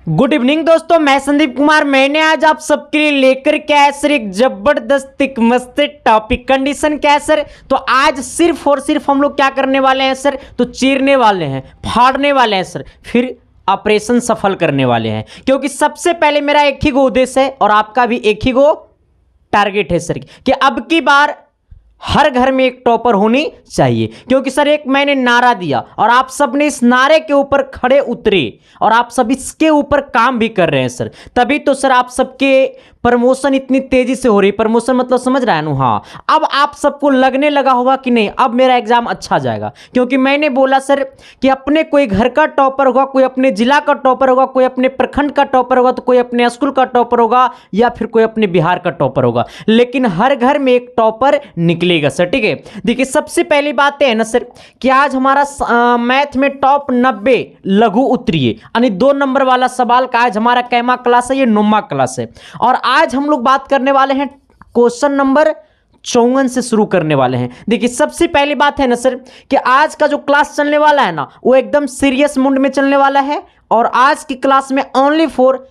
Good evening दोस्तों, मैं संदीप कुमार। मैंने आज आप सबके लिए लेकर के आया सर एक जबरदस्त एक मस्त टॉपिक। कंडीशन क्या है सर? तो आज सिर्फ और सिर्फ हम लोग क्या करने वाले हैं सर? तो चीरने वाले हैं, फाड़ने वाले हैं सर, फिर ऑपरेशन सफल करने वाले हैं। क्योंकि सबसे पहले मेरा एक ही गो उद्देश्य है और आपका भी एक ही गो टारगेट है सर कि अब की बार हर घर में एक टॉपर होनी चाहिए। क्योंकि सर एक मैंने नारा दिया और आप सब ने इस नारे के ऊपर खड़े उतरे और आप सब इसके ऊपर काम भी कर रहे हैं सर। तभी तो सर आप सबके प्रमोशन इतनी तेजी से हो रही। प्रमोशन मतलब समझ रहा है ना? हाँ, अब आप सबको लगने लगा होगा कि नहीं अब मेरा एग्जाम अच्छा जाएगा। क्योंकि मैंने बोला सर कि अपने कोई घर का टॉपर होगा, कोई अपने जिला का टॉपर होगा, कोई अपने प्रखंड का टॉपर होगा, तो कोई अपने स्कूल का टॉपर होगा या फिर कोई अपने बिहार का टॉपर होगा, लेकिन हर घर में एक टॉपर निकलेगा सर। ठीक है, देखिए सबसे पहली बात है ना सर कि आज हमारा मैथ में टॉप 90 लघु उतरिए यानी 2 नंबर वाला सवाल का आज हमारा कैमा क्लास है, ये 9वां क्लास है। और आज हम लोग बात करने वाले हैं क्वेश्चन नंबर 54 से शुरू करने वाले हैं। देखिए सबसे पहली बात है ना सर कि आज का जो क्लास चलने वाला है ना वो एकदम सीरियस मूड में चलने वाला है। और आज की क्लास में ओनली फॉर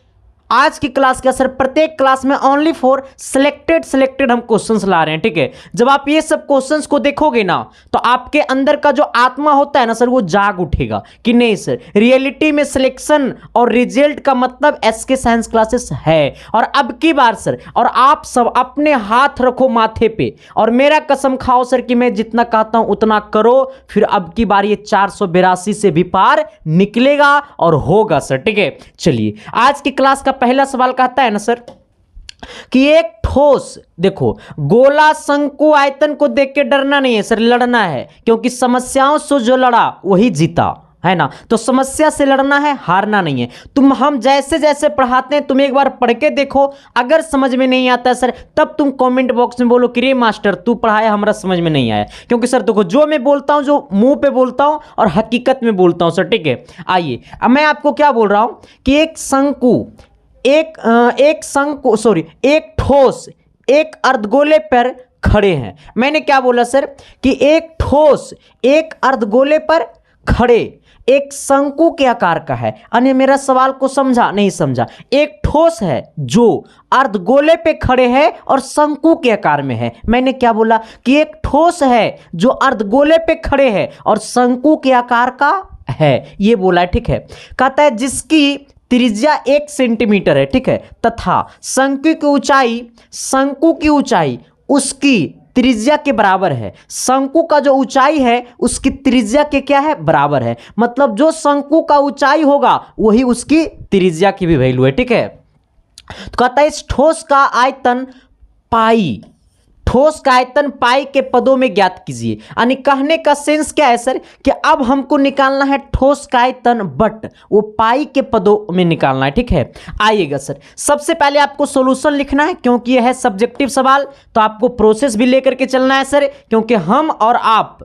आज की क्लास का सर प्रत्येक क्लास में ओनली फॉर सिलेक्टेड हम क्वेश्चंस ला रहे हैं। ठीक है, जब आप ये सब क्वेश्चंस को देखोगे ना तो आपके अंदर का जो आत्मा होता है ना सर वो जाग उठेगा कि नहीं सर रियलिटी में सिलेक्शन और रिजल्ट का मतलब एसके साइंस क्लासेस है। और अब की बार सर और आप सब अपने हाथ रखो माथे पे और मेरा कसम खाओ सर कि मैं जितना कहता हूं उतना करो, फिर अब की बार ये 482 से भी पार निकलेगा और होगा सर। ठीक है, चलिए आज की क्लास का पहला सवाल कहता है ना सर कि एक ठोस देखो गोला शंकु आयतन को देख के डरना नहीं है सर, लड़ना है। क्योंकि समस्याओं से जो लड़ा वही जीता है ना, तो समस्या से लड़ना है, हारना नहीं है। हम जैसे जैसे पढ़ाते हैं तुम एक बार पढ़ के देखो, अगर समझ में नहीं आता है सर तब तुम कमेंट बॉक्स में बोलो कि रे मास्टर तू पढ़ाया हमारा समझ में नहीं आया। क्योंकि सर देखो जो मैं बोलता हूं जो मुंह पे बोलता हूं और हकीकत में बोलता हूं सर। ठीक है, आइए अब मैं आपको क्या बोल रहा हूं कि एक ठोस एक अर्धगोले पर खड़े हैं। मैंने क्या बोला सर कि एक ठोस एक अर्धगोले पर खड़े एक शंकु के आकार का है। अन्य मेरा सवाल को समझा नहीं समझा? एक ठोस है जो अर्धगोले पे खड़े हैं और शंकु के आकार में है। मैंने क्या बोला कि एक ठोस है जो अर्धगोले पे खड़े हैं और शंकु के आकार का है, ये बोला है। ठीक है, कहता है जिसकी त्रिज्या 1 सेंटीमीटर है। ठीक है, तथा शंकु की ऊंचाई उसकी त्रिज्या के बराबर है। शंकु का जो ऊंचाई है उसकी त्रिज्या के क्या है? बराबर है। मतलब जो शंकु का ऊंचाई होगा वही उसकी त्रिज्या की भी वैल्यू है। ठीक है, तो कहता है इस ठोस का आयतन पाई के पदों में ज्ञात कीजिए। यानी कहने का सेंस क्या है सर कि अब हमको निकालना है ठोस का आयतन बट वो पाई के पदों में निकालना है। ठीक है, आइएगा सर सबसे पहले आपको सॉल्यूशन लिखना है क्योंकि यह है सब्जेक्टिव सवाल, तो आपको प्रोसेस भी लेकर के चलना है सर। क्योंकि हम और आप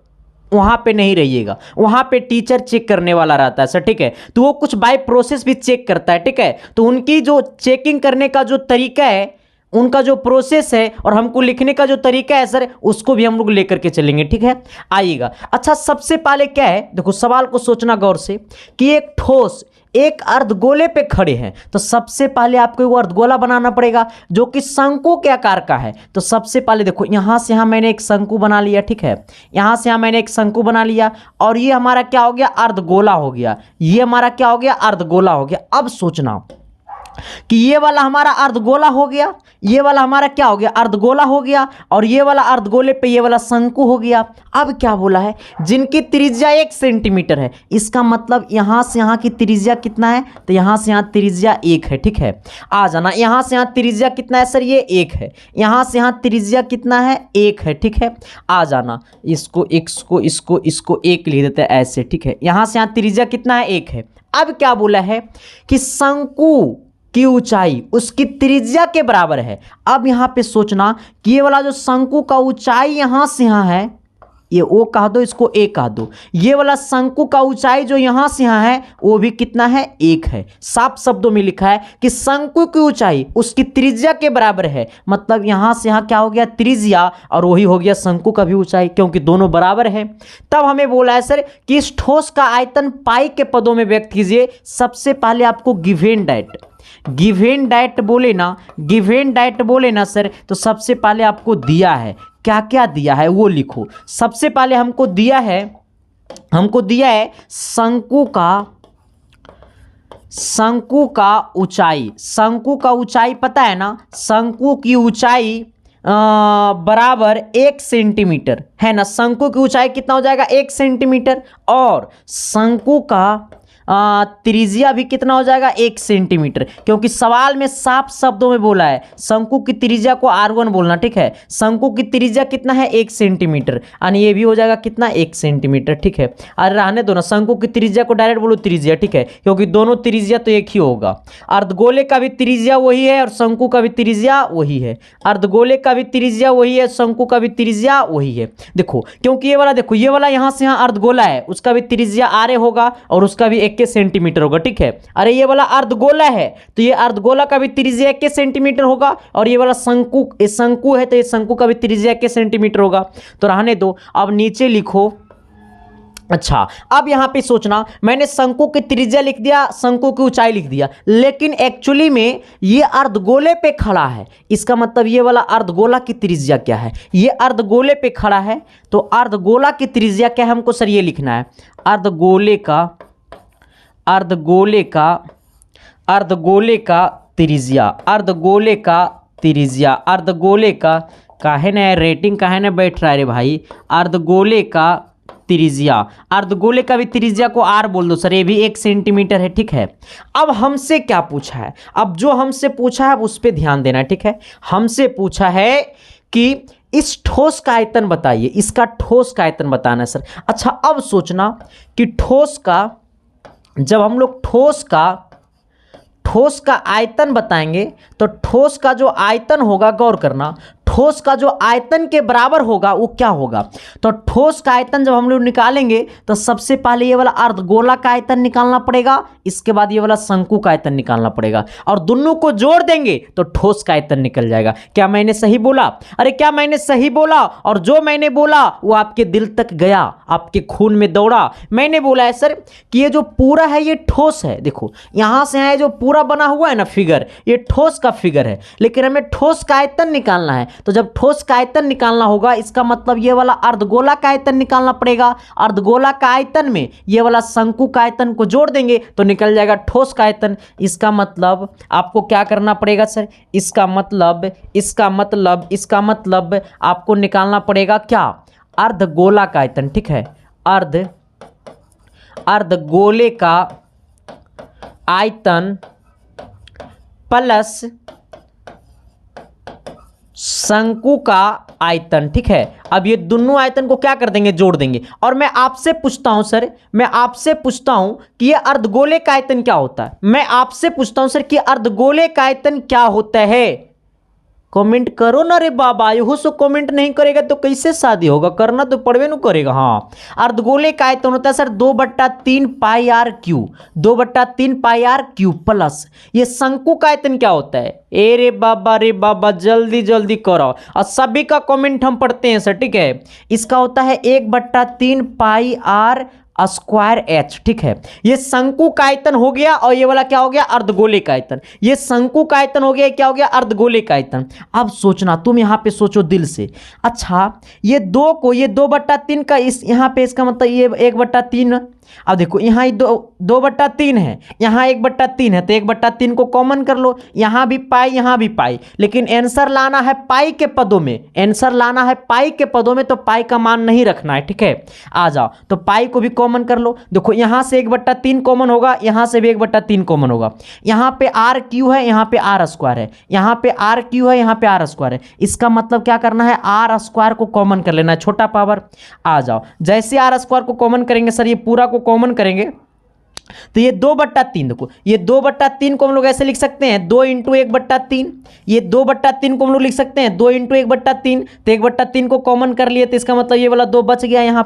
वहां पे नहीं रहिएगा, वहां पे टीचर चेक करने वाला रहता है सर। ठीक है, तो वो कुछ बाय प्रोसेस भी चेक करता है। ठीक है, तो उनकी जो चेकिंग करने का जो तरीका है, उनका जो प्रोसेस है और हमको लिखने का जो तरीका है सर उसको भी हम लोग लेकर के चलेंगे। ठीक है, आइएगा। अच्छा सबसे पहले क्या है देखो सवाल को सोचना गौर से कि एक ठोस एक अर्धगोले पे खड़े हैं, तो सबसे पहले आपको वो अर्धगोला बनाना पड़ेगा जो कि शंकु के आकार का है। तो सबसे पहले देखो यहां से यहां मैंने एक शंकु बना लिया। ठीक है, यहां से यहां मैंने एक शंकु बना लिया और ये हमारा क्या हो गया? अर्धगोला हो गया। ये हमारा क्या हो गया? अर्धगोला हो गया। अब सोचना कि ये वाला हमारा अर्धगोला हो गया, ये वाला हमारा क्या हो गया? अर्धगोला हो गया, और ये वाला अर्धगोले पे ये वाला शंकु हो गया। अब क्या बोला है? जिनकी त्रिज्या 1 सेंटीमीटर है, इसका मतलब यहां से यहां की त्रिज्या कितना है? तो यहां से यहां त्रिज्या 1 है। ठीक है, आ जाना। यहां से यहां त्रिज्या कितना है सर? ये 1 है। यहां से यहां त्रिज्या कितना है? 1 है। ठीक है, आ जाना। इसको 1 लिख देते हैं ऐसे। ठीक है, यहां से यहां त्रिज्या कितना है? 1 है। अब क्या बोला है कि शंकु की ऊंचाई उसकी त्रिज्या के बराबर है। अब यहां पे सोचना कि ये वाला जो शंकु का ऊंचाई यहां से यहां है ये ओ कह दो, इसको ए कह दो। ये वाला शंकु का ऊंचाई जो यहां से यहां है वो भी कितना है, 1 है। साफ शब्दों में लिखा है कि शंकु की ऊंचाई उसकी त्रिज्या के बराबर है, मतलब यहां से यहां क्या हो गया, त्रिज्या, और वही हो गया शंकु का भी ऊंचाई, क्योंकि दोनों बराबर है। तब हमें बोला है सर कि इस ठोस का आयतन पाई के पदों में व्यक्त कीजिए। सबसे पहले आपको गिवन डाइट बोले ना, गिवन डाइट बोले ना सर, तो सबसे पहले आपको दिया है, क्या क्या दिया है वो लिखो। सबसे पहले हमको दिया है शंकु का ऊंचाई। शंकु का ऊंचाई पता है ना, शंकु की ऊंचाई बराबर 1 सेंटीमीटर है ना। शंकु की ऊंचाई कितना हो जाएगा, 1 सेंटीमीटर, और शंकु का त्रिज्या भी कितना हो जाएगा, 1 सेंटीमीटर, क्योंकि सवाल में साफ शब्दों में बोला है शंकु की त्रिज्या को R1 बोलना, ठीक है। शंकु की त्रिज्या कितना है, 1 सेंटीमीटर, यानी ये भी हो जाएगा कितना, 1 सेंटीमीटर, ठीक है। अरे रहने दो ना, शंकु की त्रिज्या को डायरेक्ट बोलो त्रिज्या, ठीक है, क्योंकि दोनों त्रिज्या तो एक ही होगा। अर्धगोले का भी त्रिज्या वही है और शंकु का भी त्रिज्या वही है। अर्धगोले का भी त्रिज्या वही है, शंकु का भी त्रिज्या वही है। देखो, क्योंकि ये वाला देखो, ये वाला यहां से यहां अर्धगोला है, उसका भी त्रिज्या आरे होगा और उसका भी 1 सेंटीमीटर होगा, ठीक है। अरे ये वाला अर्धगोला है तो ये अर्धगोला का भी त्रिज्या 1 सेंटीमीटर होगा, और ये वाला शंकु है तो ये शंकु का भी त्रिज्या 1 सेंटीमीटर होगा। तो रहने दो, अब नीचे लिखो। अच्छा, अब यहां पे सोचना, मैंने शंकु की त्रिज्या लिख दिया, शंकु की ऊंचाई लिख दिया, लेकिन एक्चुअली में ये अर्धगोले पे खड़ा है। इसका मतलब ये वाला अर्धगोला की त्रिज्या क्या है, ये अर्धगोले पे खड़ा है, तो अर्धगोला की त्रिज्या क्या है, हमको सर ये लिखना है, अर्धगोले का अर्धगोले का काहे ना रेटिंग काहे ना बैठ रहा है रे भाई। अर्धगोले का त्रिज्या, अर्धगोले का भी त्रिज्या को R बोल दो सर, ये भी 1 सेंटीमीटर है, ठीक है। अब हमसे क्या पूछा है, अब जो हमसे पूछा है उस पर ध्यान देना, ठीक है। हमसे पूछा है कि इस ठोस का आयतन बताइए, इसका ठोस का आयतन बताना है सर। अच्छा, अब सोचना कि ठोस का, जब हम लोग ठोस का आयतन बताएंगे तो ठोस का जो आयतन होगा, गौर करना, ठोस का जो आयतन के बराबर होगा वो क्या होगा। तो ठोस का आयतन जब हम लोग निकालेंगे तो सबसे पहले ये वाला अर्धगोला का आयतन निकालना पड़ेगा, इसके बाद ये वाला शंकु का आयतन निकालना पड़ेगा, और दोनों को जोड़ देंगे तो ठोस का आयतन निकल जाएगा। क्या मैंने सही बोला? अरे क्या मैंने सही बोला? और जो मैंने बोला वो आपके दिल तक गया, आपके खून में दौड़ा। मैंने बोला है सर कि ये जो पूरा है ये ठोस है। देखो यहां से है जो पूरा बना हुआ है ना फिगर, ये ठोस का फिगर है, लेकिन हमें ठोस का आयतन निकालना है। तो जब ठोस का आयतन निकालना होगा, इसका मतलब ये वाला अर्धगोला का आयतन निकालना पड़ेगा। अर्धगोला का आयतन में ये वाला शंकु का आयतन को जोड़ देंगे तो निकल जाएगा ठोस का आयतन। इसका मतलब आपको क्या करना पड़ेगा सर, इसका मतलब आपको निकालना पड़ेगा क्या, अर्धगोला का आयतन, ठीक है। अर्धगोले का आयतन प्लस शंकु का आयतन, ठीक है। अब ये दोनों आयतन को क्या कर देंगे, जोड़ देंगे। और मैं आपसे पूछता हूं सर, कि ये अर्धगोले का आयतन क्या होता है। मैं आपसे पूछता हूं सर कि अर्धगोले का आयतन क्या होता है। कमेंट करो ना रे बाबा, यहो सो कमेंट नहीं करेगा तो कैसे शादी होगा, करना तो पड़वे न करेगा। हाँ, अर्धगोले का आयतन होता है sir 2/3 pi r cube, 2/3 pi r cube plus ये शंकु का आयतन क्या होता है। ए रे बाबा जल्दी जल्दी करो, और सभी का कमेंट हम पढ़ते हैं सर, ठीक है। इसका होता है 1/3 पाई आर स्क्वायर एच, ठीक है। ये शंकु का आयतन हो गया, और ये वाला क्या हो गया, अर्धगोले का आयतन। ये शंकु का आयतन हो गया, क्या हो गया, अर्धगोले का आयतन। अब सोचना, तुम यहां पे सोचो दिल से। अच्छा, ये 2/3 का इस यहां पे, इसका मतलब ये 1/3। अब देखो यहाँ 2/3 है, यहाँ 1/3 है, तो 1/3 को कॉमन कर लो, यहाँ भी पाई यहाँ भी पाई, लेकिन आंसर लाना है पाई के पदों में, तो पाई का मान नहीं रखना है, ठीक है। आ जाओ, तो पाई को भी कॉमन कर लो। देखो यहाँ से 1/3 कॉमन होगा, यहाँ से भी 1/3 कॉमन होगा। यहाँ पे आर क्यू है, यहाँ पे आर स्क्वायर है, यहाँ पे आर क्यू है, यहाँ पे आर स्क्वायर है। इसका मतलब क्या करना है, आर स्क्वायर को कॉमन कर लेना है, छोटा पावर। आ जाओ, जैसे आर स्क्वायर को कॉमन करेंगे सर, ये पूरा को कॉमन करेंगे तो ये 2/3 देखो, ये 2/3 को हम लोग ऐसे लिख सकते हैं 2 इंटू 1/3। ये 2/3 को हम लोग लिख सकते हैं 2 इंटू 1/3। तो 1/3 को कॉमन कर लिए तो इसका मतलब ये वाला 2 बच गया। यहाँ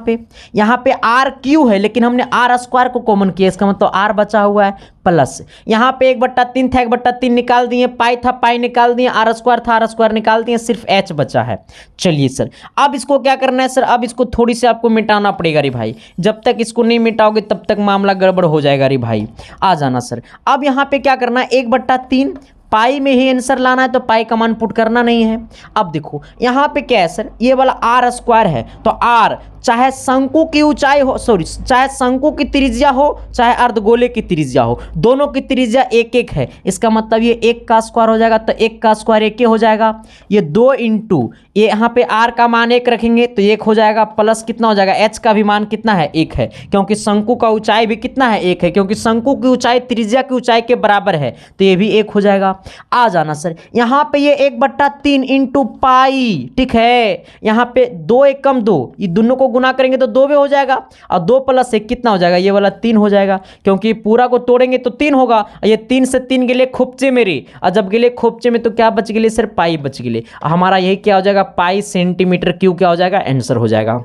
पे आर क्यू है लेकिन हमने आर स्क्वायर को कॉमन किया, इसका मतलब आर बचा हुआ है प्लस यहाँ पे 1/3 था, 1/3 निकाल दिए, पाई था पाई निकाल दिए, आर स्क्वायर था आर स्क्वायर निकाल दिए, सिर्फ एच बचा है। चलिए सर, अब इसको क्या करना है सर, अब इसको थोड़ी सी आपको मिटाना पड़ेगा रे भाई। जब तक इसको नहीं मिटाओगे तब तक मामला गड़बड़ हो जाएगा रे भाई। आ जाना सर। अब यहाँ पे क्या करना है 1/3 पाई में ही आंसर लाना है, तो पाई का मान पुट करना नहीं है। अब देखो यहाँ पे क्या है सर, ये वाला आर स्क्वायर है, तो आर चाहे शंकु की ऊंचाई हो, चाहे शंकु की त्रिज्या हो चाहे अर्धगोले की त्रिज्या हो, दोनों की त्रिज्या 1-1 है। इसका मतलब ये 1 का स्क्वायर हो जाएगा, तो 1 का स्क्वायर 1 हो जाएगा। ये 2 इंटू ये यहाँ पे आर का मान 1 रखेंगे तो 1 हो जाएगा, प्लस कितना हो जाएगा, एच का भी मान कितना है 1 है, क्योंकि शंकु का ऊंचाई भी कितना है 1 है, क्योंकि शंकु की ऊंचाई त्रिज्या की ऊंचाई के बराबर है, तो ये भी 1 हो जाएगा। आ जाना सर, यहाँ पे ये 1/3 इंटू पाई, ठीक है। यहाँ पे 2 1 कम 2, ये दोनों को गुना करेंगे तो 2 भी हो जाएगा, और 2 + 1 कितना हो जाएगा, ये वाला 3 हो जाएगा, क्योंकि पूरा को तोड़ेंगे तो 3 होगा। ये 3 से 3 गेले खोपचे मेरे, और जब गेले खोपचे में तो क्या बच गेले सर, पाई बच गेले। हमारा यही क्या हो जाएगा, पाई सेंटीमीटर क्यूब क्या हो जाएगा, आंसर हो जाएगा।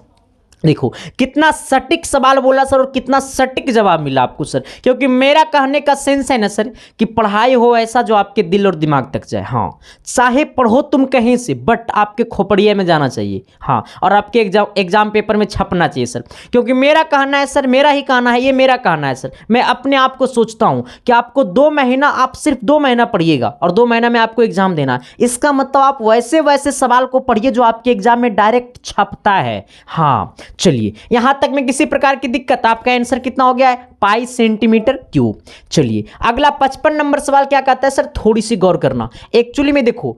देखो कितना सटीक सवाल बोला सर, और कितना सटीक जवाब मिला आपको सर, क्योंकि मेरा कहने का सेंस है ना सर कि पढ़ाई हो ऐसा जो आपके दिल और दिमाग तक जाए। हाँ, चाहे पढ़ो तुम कहीं से, बट आपके खोपड़िया में जाना चाहिए। हाँ, और आपके एग्जाम पेपर में छपना चाहिए सर, क्योंकि मेरा कहना है सर, मेरा ही कहना है, ये मेरा कहना है सर। मैं अपने आप को सोचता हूँ कि आपको 2 महीना, आप सिर्फ 2 महीना पढ़िएगा और 2 महीना में आपको एग्जाम देना है। इसका मतलब आप वैसे वैसे सवाल को पढ़िए जो आपके एग्जाम में डायरेक्ट छपता है। हाँ चलिए, यहां तक में किसी प्रकार की दिक्कत, आपका आंसर कितना हो गया है, पाई सेंटीमीटर क्यूब। चलिए अगला 55 नंबर सवाल क्या कहता है सर, थोड़ी सी गौर करना। एक्चुअली में देखो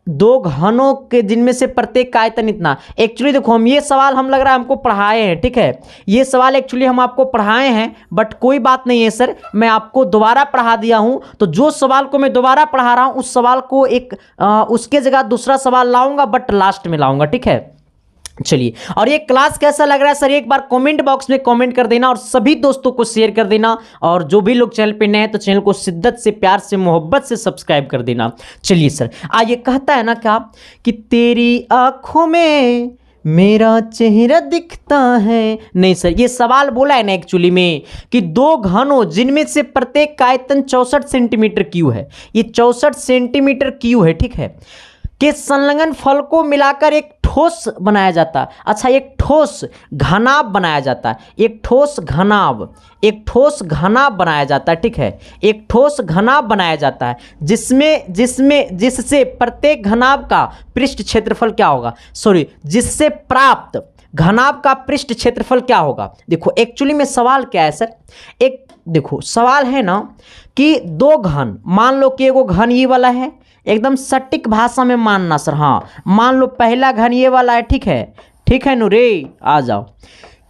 2 घनों के जिनमें से प्रत्येक का आयतन इतना, एक्चुअली देखो हम ये सवाल हम लग रहा है हमको पढ़ाए हैं, ठीक है। ये सवाल एक्चुअली हम आपको पढ़ाए हैं, बट कोई बात नहीं है सर, मैं आपको दोबारा पढ़ा दिया हूं। तो जो सवाल को मैं दोबारा पढ़ा रहा हूं उस सवाल को उसके जगह दूसरा सवाल लाऊंगा, बट लास्ट में लाऊंगा, ठीक है। चलिए, और ये क्लास कैसा लग रहा है सर, एक बार कमेंट बॉक्स में कमेंट कर देना, और सभी दोस्तों को शेयर कर देना, और जो भी लोग चैनल पे नए हैं तो चैनल को शिद्दत से, प्यार से, मोहब्बत से सब्सक्राइब कर देना। चलिए सर, ये कहता है ना क्या कि तेरी आंखों में मेरा चेहरा दिखता है। नहीं सर, ये सवाल बोला है ना एक्चुअली में कि 2 घनों जिनमें से प्रत्येक का आयतन 64 सेंटीमीटर क्यूब है, ये 64 सेंटीमीटर क्यूब है, ठीक है, के संलग्न फल को मिलाकर एक ठोस बनाया जाता है। अच्छा, एक ठोस घनाभ बनाया जाता है, एक ठोस घनाभ बनाया जाता है, ठीक है। एक ठोस घनाभ बनाया जाता है जिससे प्रत्येक घनाभ का पृष्ठ क्षेत्रफल क्या होगा, जिससे प्राप्त घनाभ का पृष्ठ क्षेत्रफल क्या होगा। देखो एक्चुअली में सवाल क्या है सर, एक देखो सवाल है ना कि 2 घन, मान लो कि एगो घन ये वाला है, एकदम सटीक भाषा में मानना सर। हाँ, मान लो पहला घन ये वाला है, ठीक है रे, आ जाओ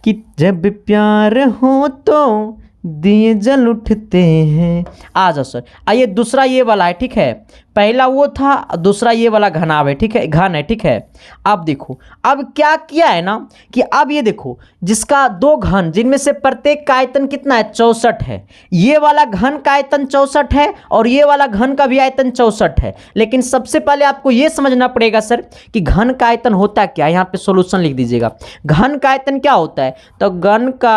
कि जब प्यार हो तो दिए जल उठते हैं, आ जाओ सर। आइए दूसरा ये वाला है, ठीक है, पहला वो था, दूसरा ये वाला घनाभ है, ठीक है, घन है, ठीक है। अब देखो अब क्या किया है ना कि अब ये देखो जिसका 2 घन जिनमें से प्रत्येक का आयतन कितना है, 64 है। ये वाला घन का आयतन 64 है और ये वाला घन का भी आयतन 64 है। लेकिन सबसे पहले आपको ये समझना पड़ेगा सर कि घन का आयतन होता क्या है। यहाँ पे सॉल्यूशन लिख दीजिएगा, घन का आयतन क्या होता है, तो घन का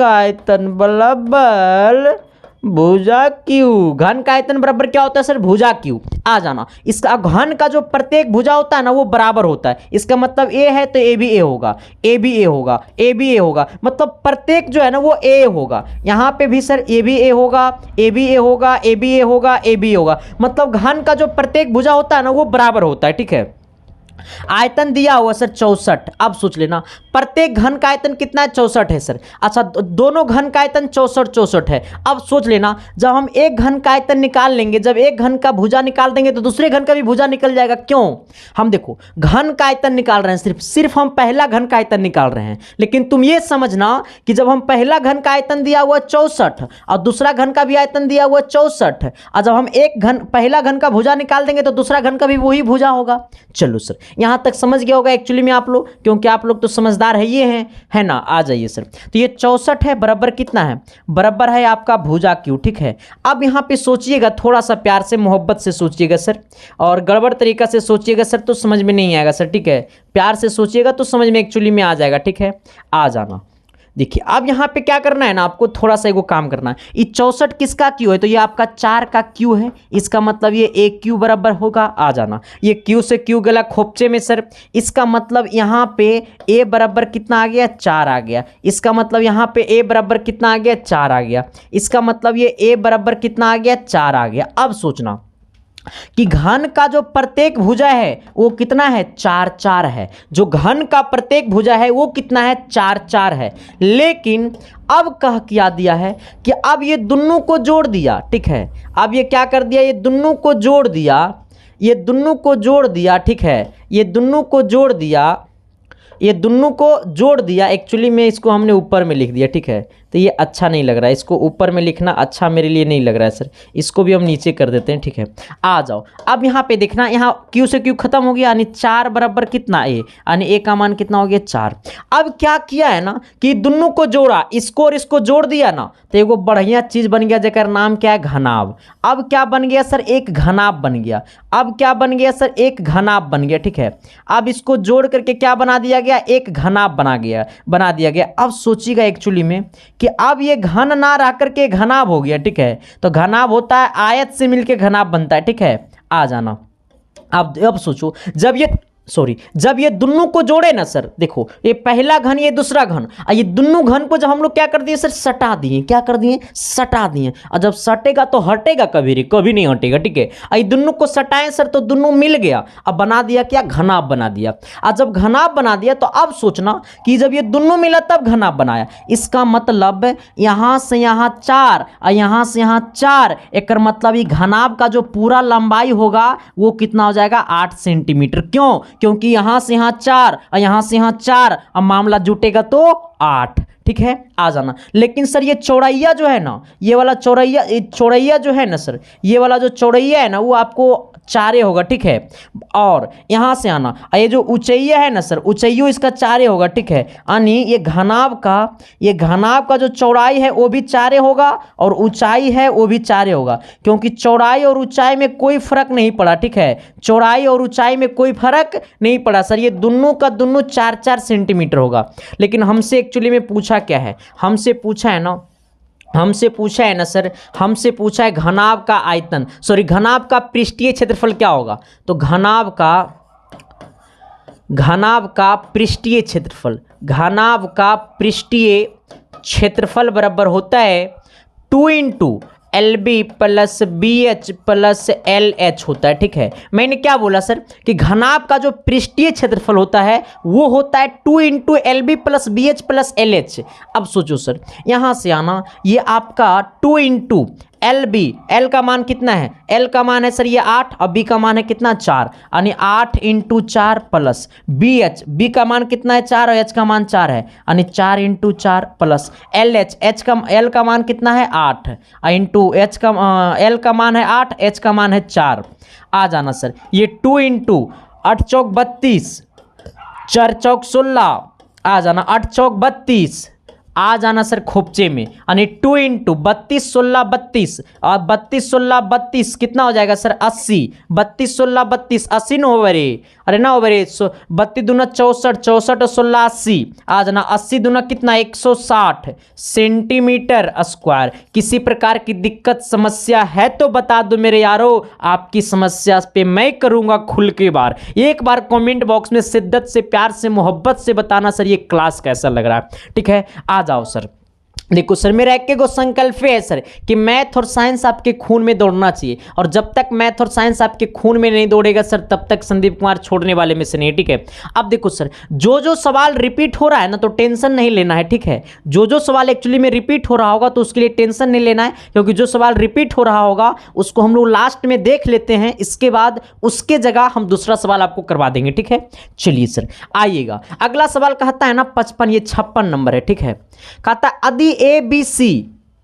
आयतन बराबर भुजा क्यू। घन का आयतन बराबर क्या होता है सर, भुजा क्यू। आ जाना, इसका घन का जो प्रत्येक भुजा होता है ना वो बराबर होता है। इसका मतलब ए है तो ए भी ए होगा, ए भी ए होगा, ए भी ए होगा, मतलब प्रत्येक जो है ना वो ए होगा। यहाँ पे भी सर ए भी ए होगा, ए भी ए होगा, ए भी ए होगा, ए भी ए होगा, मतलब घन का जो प्रत्येक भुजा होता है ना वो बराबर होता है, ठीक है। आयतन दिया हुआ सर 64। अब सोच लेना प्रत्येक घन का आयतन कितना है, 64 है सर। अच्छा, दोनों घन का आयतन 64 है। अब सोच लेना जब हम एक घन का आयतन निकाल लेंगे, जब एक घन का भुजा निकाल देंगे तो दूसरे घन का भी भुजा निकल जाएगा। क्यों, हम देखो घन का आयतन निकाल रहे हैं, सिर्फ हम पहला घन का आयतन निकाल रहे हैं। लेकिन तुम ये समझना कि जब हम पहला घन का आयतन दिया हुआ 64 और दूसरा घन का भी आयतन दिया हुआ 64, और जब हम एक घन पहला घन का भुजा निकाल देंगे तो दूसरा घन का भी वही भुजा होगा। चलो सर, यहाँ तक समझ गया होगा एक्चुअली में आप लोग, क्योंकि आप लोग तो समझदार है, ये हैं, है ना। आ जाइए सर, तो ये 64 है, बराबर कितना है, बराबर है आपका भुजा क्यू, ठीक है। अब यहाँ पे सोचिएगा, थोड़ा सा प्यार से मोहब्बत से सोचिएगा सर, और गड़बड़ तरीका से सोचिएगा सर तो समझ में नहीं आएगा सर, ठीक है। प्यार से सोचिएगा तो समझ में एक्चुअली में आ जाएगा, ठीक है। आ जाना, देखिए अब यहाँ पे क्या करना है ना, आपको थोड़ा सा एगो काम करना है। ये 64 किसका क्यू है, तो ये आपका 4 का क्यू है, इसका मतलब ये ए क्यू बराबर होगा। आ जाना, ये क्यू से क्यू गला खोपचे में सर, इसका मतलब यहाँ पे ए बराबर कितना आ गया, 4 आ गया। इसका मतलब यहाँ पे ए बराबर कितना आ गया, 4 आ गया। इसका मतलब ये ए बराबर कितना आ गया, 4 आ गया। अब सोचना कि घन का जो प्रत्येक भुजा है वो कितना है, 4 4 है। जो घन का प्रत्येक भुजा है वो कितना है, 4 4 है। लेकिन अब कह क्या दिया है कि अब ये दोनों को जोड़ दिया, ठीक है। अब ये क्या कर दिया, ये दोनों को जोड़ दिया, ये दोनों को जोड़ दिया, ठीक है। ये दोनों को जोड़ दिया, ये दोनों को जोड़ दिया। एक्चुअली में इसको हमने ऊपर में लिख दिया, ठीक है। तो ये अच्छा नहीं लग रहा है, इसको ऊपर में लिखना अच्छा मेरे लिए नहीं लग रहा है सर, इसको भी हम नीचे कर देते हैं, ठीक है। आ जाओ, अब यहाँ पे देखना, यहाँ क्यू से क्यू खत्म हो गया, यानी 4 बराबर कितना ए, यानी ए का मान कितना हो गया, 4। अब क्या किया है ना कि दोनों को जोड़ा, इसको और इसको जोड़ दिया ना, तो एगो बढ़िया चीज बन गया जेकर नाम क्या है, घनाभ। अब क्या बन गया सर, एक घनाभ बन गया। अब क्या बन गया सर, एक घनाभ बन गया, ठीक है। अब इसको जोड़ करके क्या बना दिया गया, एक घनाभ बना दिया गया। अब सोचिएगा एक्चुअली में कि अब ये घन ना रह करके घनाभ हो गया, ठीक है। तो घनाभ होता है आयत से मिलके घनाभ बनता है, ठीक है। आ जाना, अब सोचो, जब ये दोनों को जोड़े ना सर, देखो ये पहला घन ये दूसरा घन, ये दोनों घन को जब हम लोग क्या कर दिए सर, सटा दिए। क्या कर दिए, सटा दिए। और जब सटेगा तो हटेगा कभी नहीं हटेगा, ठीक है। ये दोनों को सटाएं सर तो दोनों मिल गया, अब बना दिया क्या, घनाभ बना दिया। और जब घनाभ बना दिया तो अब सोचना कि जब ये दोनों मिला तब घनाभ बनाया। इसका मतलब यहां से यहां 4 और यहां से यहां 4, एक मतलब ये घनाभ का जो पूरा लंबाई होगा वो कितना हो जाएगा, 8 सेंटीमीटर। क्यों, क्योंकि यहां से यहां 4 और यहां से यहां 4, अब मामला जुटेगा तो 8, ठीक है। आ जाना, लेकिन सर ये चौड़ैया जो है ना, ये वाला चौड़ैया जो है ना सर, ये वाला जो चौड़ैया है ना वो आपको 4 होगा, ठीक है। और यहां से आना, ये जो ऊंचाइया है ना सर, ऊंचाइयो इसका 4 होगा, ठीक है। यानी ये घनाभ का जो चौड़ाई है वो भी 4 होगा और ऊंचाई है वो भी 4 होगा, क्योंकि चौड़ाई और ऊंचाई में कोई फर्क नहीं पड़ा, ठीक है। चौड़ाई और ऊंचाई में कोई फर्क नहीं पड़ा सर, ये दोनों का दोनों 4 4 सेंटीमीटर होगा। लेकिन हमसे एक्चुअली में पूछा क्या है, हमसे पूछा है घनाभ का आयतन, घनाभ का पृष्ठीय क्षेत्रफल क्या होगा। तो घनाभ का पृष्ठीय क्षेत्रफल बराबर होता है 2 × LB + BH + LH होता है, ठीक है। मैंने क्या बोला सर कि घनाभ का जो पृष्ठीय क्षेत्रफल होता है वो होता है 2 × LB + BH + LH। अब सोचो सर, यहां से आना, ये आपका 2 × LB, L का मान कितना है, L का मान है सर ये 8 और B का मान है कितना, 4, यानी 8 × 4 प्लस BH, B का मान कितना है, 4 और H का मान 4 है, यानी 4 × 4 प्लस LH, L का मान कितना है, 8 इंटू L का मान है 8, H का मान है 4। आ जाना सर, ये 2 × 8 चौक 32, 4 चौक 16, आ जाना 8 चौक 32, आ जाना सर खोपचे में, यानी 2 × 32 16 32 और 32 16 32 कितना हो जाएगा सर, 80। 32 16 32 80 न हो रे, अरे ना हो रे, 32 दूना 64, 64 और 16 80, आ जाना 80 दूना कितना, 160 सेंटीमीटर स्क्वायर। किसी प्रकार की दिक्कत समस्या है तो बता दो मेरे यारो, आपकी समस्या पे मैं करूंगा खुल के बार। एक बार कमेंट बॉक्स में शिद्दत से, प्यार से, मोहब्बत से बताना सर ये क्लास कैसा लग रहा है, ठीक है। आ जाओ सर, देखो सर मेरा एक को संकल्प है सर कि मैथ और साइंस आपके खून में दौड़ना चाहिए, और जब तक मैथ और साइंस आपके खून में नहीं दौड़ेगा सर तब तक संदीप कुमार छोड़ने वाले में से नहीं, ठीक है। अब देखो सर, जो सवाल रिपीट हो रहा है ना तो टेंशन नहीं लेना है, ठीक है। जो सवाल एक्चुअली में रिपीट हो रहा होगा तो उसके लिए टेंशन नहीं लेना है, क्योंकि जो सवाल रिपीट हो रहा होगा उसको हम लोग लास्ट में देख लेते हैं, इसके बाद उसके जगह हम दूसरा सवाल आपको करवा देंगे, ठीक है। चलिए सर आइएगा, अगला सवाल कहता है ना 55, ये 56 नंबर है, ठीक है। कहता है यदि ABC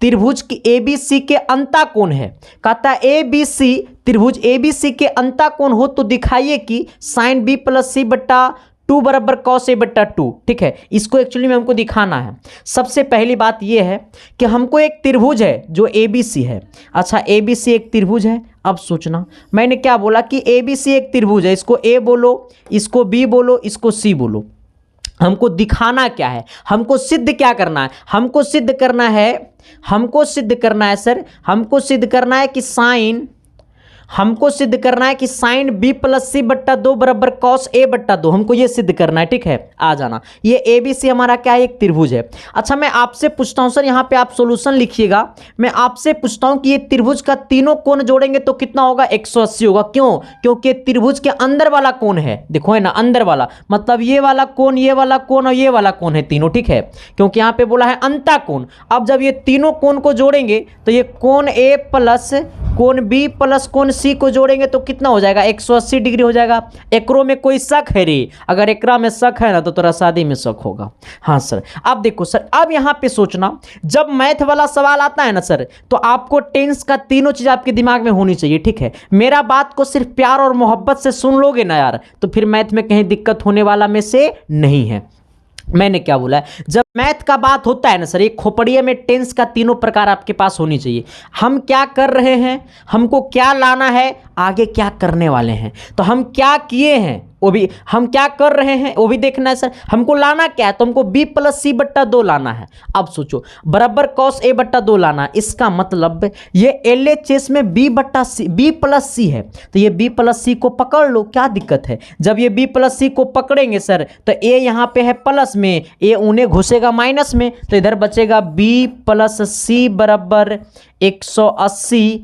त्रिभुज की ABC के अंता कोण है, कहता है ABC त्रिभुज ABC के अंतःकोण हो तो दिखाइए कि साइन B प्लस C बट्टा 2 बराबर कॉस A बट्टा 2। ठीक है, इसको एक्चुअली में हमको दिखाना है। सबसे पहली बात यह है कि हमको एक त्रिभुज है जो ABC है। अच्छा, ABC एक त्रिभुज है। अब सोचना, मैंने क्या बोला कि ABC एक त्रिभुज है, इसको A बोलो, इसको B बोलो, इसको C बोलो। हमको दिखाना क्या है, हमको सिद्ध क्या करना है, हमको सिद्ध करना है सर, हमको सिद्ध करना है कि साइन B प्लस C बट्टा 2 बराबर कॉस A बट्टा 2। हमको ये सिद्ध करना है। ठीक है, आ जाना। ये ABC हमारा क्या है, एक त्रिभुज है। अच्छा, मैं आपसे पूछता हूं सर, यहाँ पे आप सॉल्यूशन लिखिएगा। मैं आपसे पूछता हूं कि ये त्रिभुज का तीनों कोण जोड़ेंगे तो कितना होगा, 180 होगा। क्यों? क्योंकि त्रिभुज के अंदर वाला कोण है, देखो है ना, अंदर वाला, मतलब ये वाला कोण, ये वाला कोण और ये वाला कोण है तीनों। ठीक है, क्योंकि यहाँ पे बोला है अंतःकोण। अब जब ये तीनों कोण को जोड़ेंगे तो ये कोण A प्लस कोण B प्लस कोण C को जोड़ेंगे तो कितना हो जाएगा, 180 डिग्री हो जाएगा। एकरो में कोई शक है रे? अगर एकरा में शक है ना तो तेरा शादी में शक होगा। हाँ सर, अब देखो सर, अब यहाँ पे सोचना, जब मैथ वाला सवाल आता है ना सर, तो आपको टेंस का तीनों चीज आपके दिमाग में होनी चाहिए। ठीक है, मेरा बात को सिर्फ प्यार और मोहब्बत से सुन लोगे ना यार, तो फिर मैथ में कहीं दिक्कत होने वाला में से नहीं है। मैंने क्या बोला है, जब मैथ का बात होता है ना सर, एक खोपड़िया में टेंस का तीनों प्रकार आपके पास होनी चाहिए। हम क्या कर रहे हैं, हमको क्या लाना है, आगे क्या करने वाले हैं, तो हम क्या किए हैं वो भी, हम क्या कर रहे हैं वो भी देखना है सर। हमको लाना क्या है, तो हमको B प्लस C बट्टा 2 लाना है। अब सोचो, बराबर कॉस A बट्टा 2 लाना है, इसका मतलब ये LHS में B प्लस C है, तो ये B प्लस C को पकड़ लो, क्या दिक्कत है। जब ये B प्लस C को पकड़ेंगे सर, तो A यहाँ पे है प्लस में, A उन्हें घुसेगा माइनस में, तो इधर बचेगा B प्लस C बराबर 180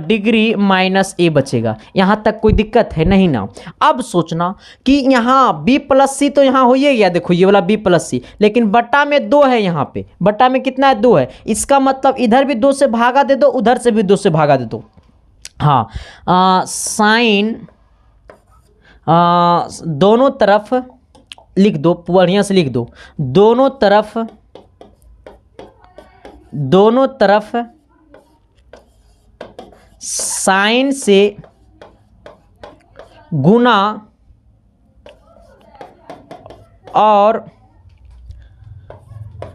डिग्री माइनस A बचेगा। यहाँ तक कोई दिक्कत है नहीं ना। अब सोचना कि यहाँ B प्लस C तो यहाँ हो ही गया, देखो ये वाला B प्लस C, लेकिन बट्टा में 2 है, यहाँ पे बट्टा में कितना है, 2 है। इसका मतलब इधर भी 2 से भागा दे दो, उधर से भी 2 से भागा दे दो। हाँ, साइन दोनों तरफ लिख दो, बढ़िया से लिख दो, दोनों तरफ साइन से गुना और